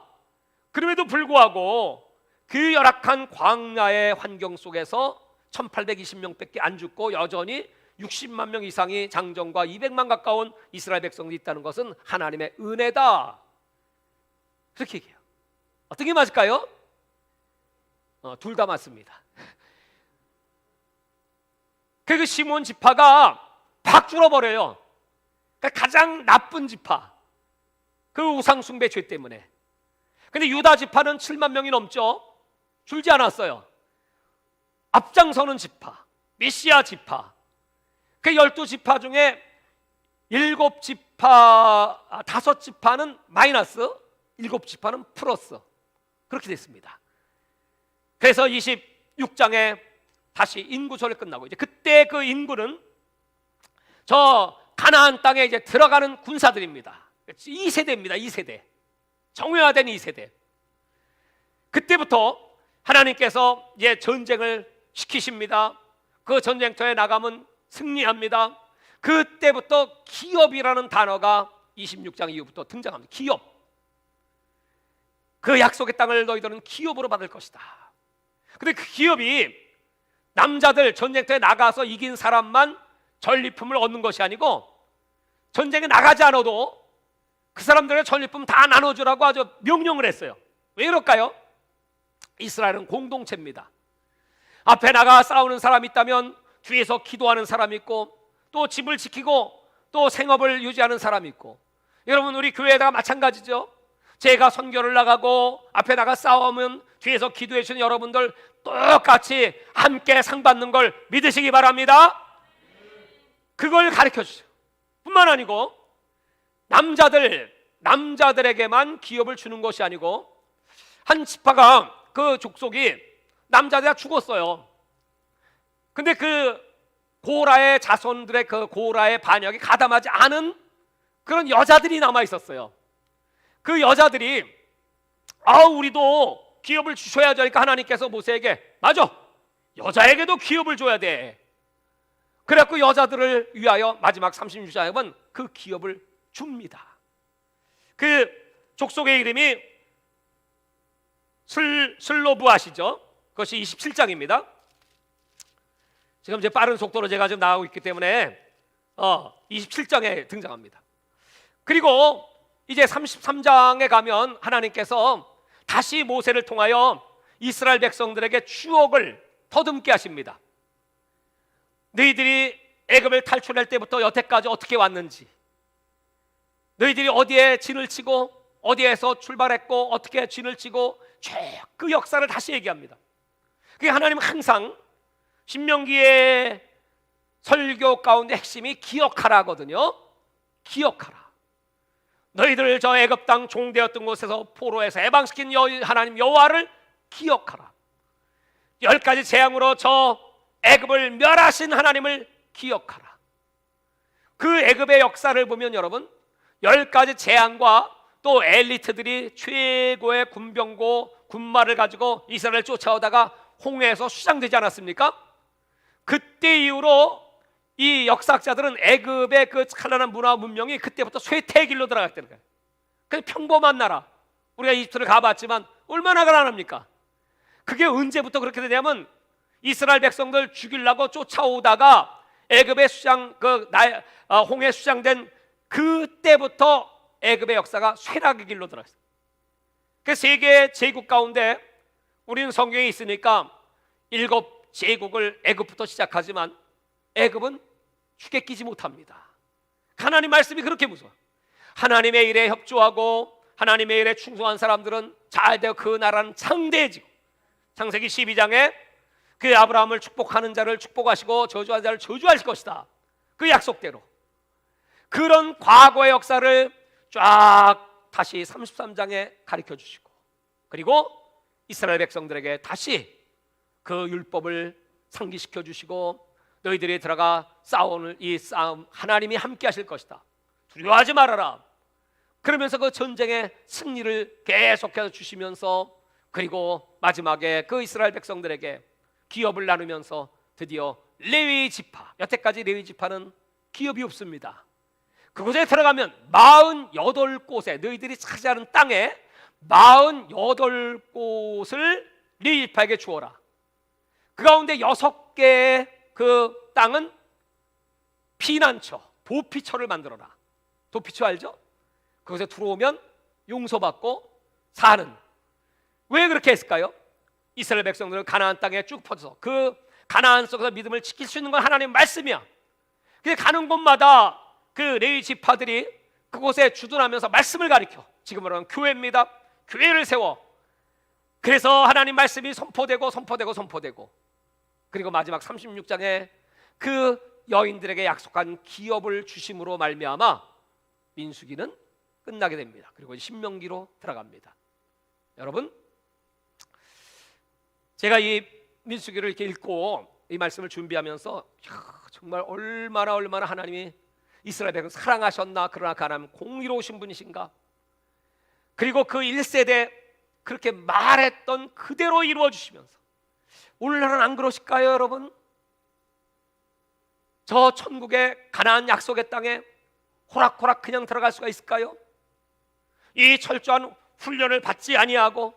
그럼에도 불구하고 그 열악한 광야의 환경 속에서 1,820명밖에 안 죽고 여전히 60만 명 이상이 장정과 200만 가까운 이스라엘 백성들이 있다는 것은 하나님의 은혜다. 그렇게 얘기해요. 어떤 게 맞을까요? 둘 다 맞습니다. 그 시몬 지파가 팍 줄어버려요. 그러니까 가장 나쁜 지파, 그 우상숭배 죄 때문에. 근데 유다 지파는 7만 명이 넘죠. 줄지 않았어요. 앞장서는 지파, 메시아 지파. 그 12지파 중에 5지파는 마이너스, 7지파는 플러스. 그렇게 됐습니다. 그래서 26장에 다시 인구조를 끝나고 이제 그때 그 인구는 저 가나안 땅에 이제 들어가는 군사들입니다. 2세대입니다. 2세대. 정회화된 2세대. 그때부터 하나님께서 이제 전쟁을 시키십니다. 그 전쟁터에 나가면 승리합니다. 그때부터 기업이라는 단어가 26장 이후부터 등장합니다. 기업. 그 약속의 땅을 너희들은 기업으로 받을 것이다. 근데 그 기업이 남자들 전쟁터에 나가서 이긴 사람만 전리품을 얻는 것이 아니고 전쟁에 나가지 않아도 그 사람들의 전리품 다 나눠주라고 아주 명령을 했어요. 왜 그럴까요? 이스라엘은 공동체입니다. 앞에 나가 싸우는 사람이 있다면 뒤에서 기도하는 사람이 있고 또 집을 지키고 또 생업을 유지하는 사람이 있고, 여러분 우리 교회에다가 마찬가지죠. 제가 선교를 나가고 앞에 나가 싸우면 뒤에서 기도해 주시는 여러분들 똑같이 함께 상 받는 걸 믿으시기 바랍니다. 그걸 가르쳐 주세요. 뿐만 아니고 남자들에게만 기업을 주는 것이 아니고, 한 지파가 그 족속이 남자들이 다 죽었어요. 근데 그 고라의 자손들의 그 고라의 반역이 가담하지 않은 그런 여자들이 남아 있었어요. 그 여자들이 우리도 기업을 주셔야죠 하니까 하나님께서 모세에게 맞아, 여자에게도 기업을 줘야 돼. 그래갖고 여자들을 위하여 마지막 36장에 보면 그 기업을 줍니다. 그 족속의 이름이 슬로브아시죠. 그것이 27장입니다. 지금 이제 빠른 속도로 제가 지금 나가고 있기 때문에 27장에 등장합니다. 그리고 이제 33장에 가면 하나님께서 다시 모세를 통하여 이스라엘 백성들에게 추억을 더듬게 하십니다. 너희들이 애굽을 탈출할 때부터 여태까지 어떻게 왔는지, 너희들이 어디에 진을 치고 어디에서 출발했고 어떻게 진을 치고 쭉 그 역사를 다시 얘기합니다. 그게 하나님은 항상 신명기의 설교 가운데 핵심이 기억하라거든요. 기억하라. 너희들 저 애굽 땅 종되었던 곳에서 포로에서 해방시킨 하나님 여호와를 기억하라. 10가지 재앙으로 저 애굽을 멸하신 하나님을 기억하라. 그 애굽의 역사를 보면 여러분 10가지 재앙과 또 엘리트들이 최고의 군병고 군마를 가지고 이스라엘을 쫓아오다가 홍해에서 수장되지 않았습니까? 그때 이후로 이 역사학자들은 애굽의 그 찬란한 문화 문명이 그때부터 쇠퇴의 길로 들어갔다는 거예요. 그 평범한 나라, 우리가 이집트를 가봤지만 얼마나 가난합니까? 그게 언제부터 그렇게 되냐면 이스라엘 백성들 죽이려고 쫓아오다가 애굽의 홍해 수장된 그때부터 애굽의 역사가 쇠락의 길로 들어갔어요. 그 세계 제국 가운데 우리는 성경에 있으니까 7제국을 애굽부터 시작하지만 애굽은 죽에 끼지 못합니다. 하나님 말씀이 그렇게 무서워. 하나님의 일에 협조하고 하나님의 일에 충성한 사람들은 잘되어 그 나라는 창대해지고, 창세기 12장에 그 아브라함을 축복하는 자를 축복하시고 저주하는 자를 저주하실 것이다. 그 약속대로 그런 과거의 역사를 쫙 다시 33장에 가르쳐 주시고, 그리고 이스라엘 백성들에게 다시 그 율법을 상기시켜 주시고, 너희들이 들어가 싸우는 이 싸움 하나님이 함께 하실 것이다. 두려워하지 말아라. 그러면서 그 전쟁의 승리를 계속해서 주시면서, 그리고 마지막에 그 이스라엘 백성들에게 기업을 나누면서 드디어 레위 지파, 여태까지 레위 지파는 기업이 없습니다. 그곳에 들어가면 48곳에 너희들이 차지하는 땅에 48곳을 레위 지파에게 주어라. 그 가운데 6개의 그 땅은 피난처, 도피처를 만들어라. 도피처 알죠? 그곳에 들어오면 용서받고 사는. 왜 그렇게 했을까요? 이스라엘 백성들은 가나안 땅에 쭉 퍼져서 그 가나안 속에서 믿음을 지킬 수 있는 건 하나님의 말씀이야. 근데 가는 곳마다 그 레위 지파들이 그곳에 주둔하면서 말씀을 가르쳐. 지금으로는 교회입니다. 교회를 세워. 그래서 하나님 말씀이 선포되고 그리고 마지막 36장에 그 여인들에게 약속한 기업을 주심으로 말미암아 민수기는 끝나게 됩니다. 그리고 신명기로 들어갑니다. 여러분, 제가 이 민수기를 이렇게 읽고 이 말씀을 준비하면서 정말 얼마나 하나님이 이스라엘 백성 사랑하셨나. 그러나 하나님 공의로우신 분이신가. 그리고 그 1세대 그렇게 말했던 그대로 이루어 주시면서, 오늘날은 안 그러실까요 여러분? 저 천국의 가나안 약속의 땅에 호락호락 그냥 들어갈 수가 있을까요? 이 철저한 훈련을 받지 아니하고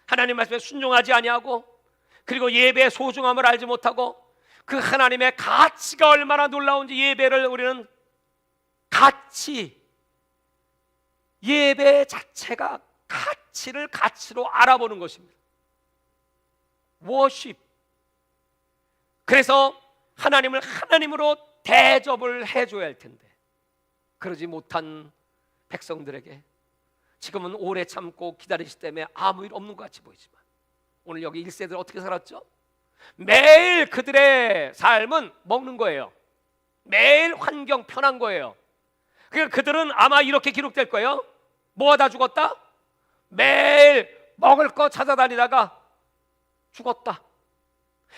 하나님 말씀에 순종하지 아니하고, 그리고 예배의 소중함을 알지 못하고, 그 하나님의 가치가 얼마나 놀라운지 예배를 우리는 예배 자체가 가치로 알아보는 것입니다. 워십. 그래서 하나님을 하나님으로 대접을 해줘야 할 텐데 그러지 못한 백성들에게 지금은 오래 참고 기다리시 때문에 아무 일 없는 것 같이 보이지만, 오늘 여기 1세들 어떻게 살았죠? 매일 그들의 삶은 먹는 거예요. 매일 환경 편한 거예요. 그러니까 그들은 아마 이렇게 기록될 거예요. 뭐 하다 죽었다? 매일 먹을 거 찾아다니다가 죽었다.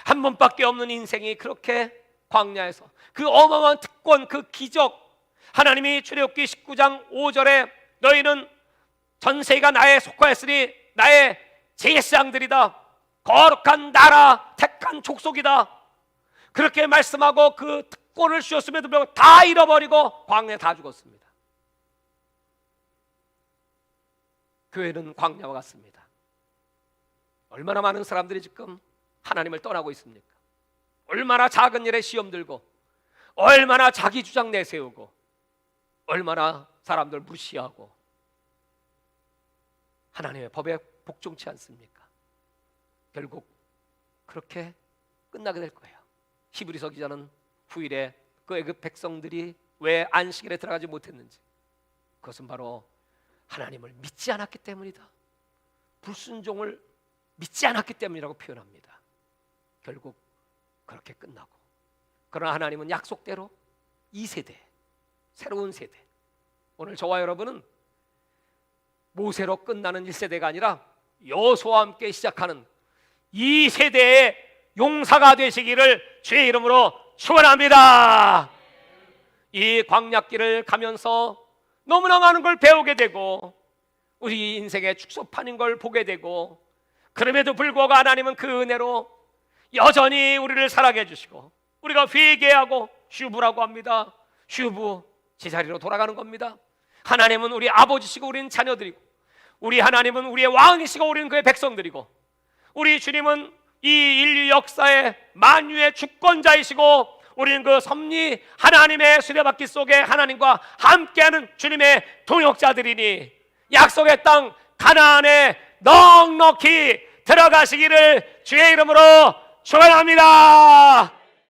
한 번밖에 없는 인생이 그렇게 광야에서 그 어마어마한 특권, 그 기적, 하나님이 출애굽기 19장 5절에 너희는 전세가 나에 속하였으니 나의 제사장들이다, 거룩한 나라, 택한 족속이다, 그렇게 말씀하고 그 특권을 주셨음에도 불구하고 다 잃어버리고 광야에 다 죽었습니다. 교회는 광야와 같습니다. 얼마나 많은 사람들이 지금 하나님을 떠나고 있습니까? 얼마나 작은 일에 시험 들고, 얼마나 자기 주장 내세우고, 얼마나 사람들 무시하고 하나님의 법에 복종치 않습니까? 결국 그렇게 끝나게 될 거예요. 히브리서 기자는 후일에 그 애굽 백성들이 왜 안식일에 들어가지 못했는지, 그것은 바로 하나님을 믿지 않았기 때문이다. 불순종을 믿지 않았기 때문이라고 표현합니다. 결국 그렇게 끝나고, 그러나 하나님은 약속대로 2세대, 새로운 세대, 오늘 저와 여러분은 모세로 끝나는 1세대가 아니라 여호수아와 함께 시작하는 2세대의 용사가 되시기를 주의 이름으로 축원합니다. 이 광야길을 가면서 너무나 많은 걸 배우게 되고 우리 인생의 축소판인 걸 보게 되고, 그럼에도 불구하고 하나님은 그 은혜로 여전히 우리를 사랑해 주시고, 우리가 회개하고 슈브라고 합니다. 슈브, 제자리로 돌아가는 겁니다. 하나님은 우리 아버지시고 우리는 자녀들이고, 우리 하나님은 우리의 왕이시고 우리는 그의 백성들이고, 우리 주님은 이 인류 역사의 만유의 주권자이시고 우리는 그 섭리 하나님의 수레바퀴 속에 하나님과 함께하는 주님의 동역자들이니 약속의 땅 가나안에 넉넉히 들어가시기를 주의 이름으로 축원합니다.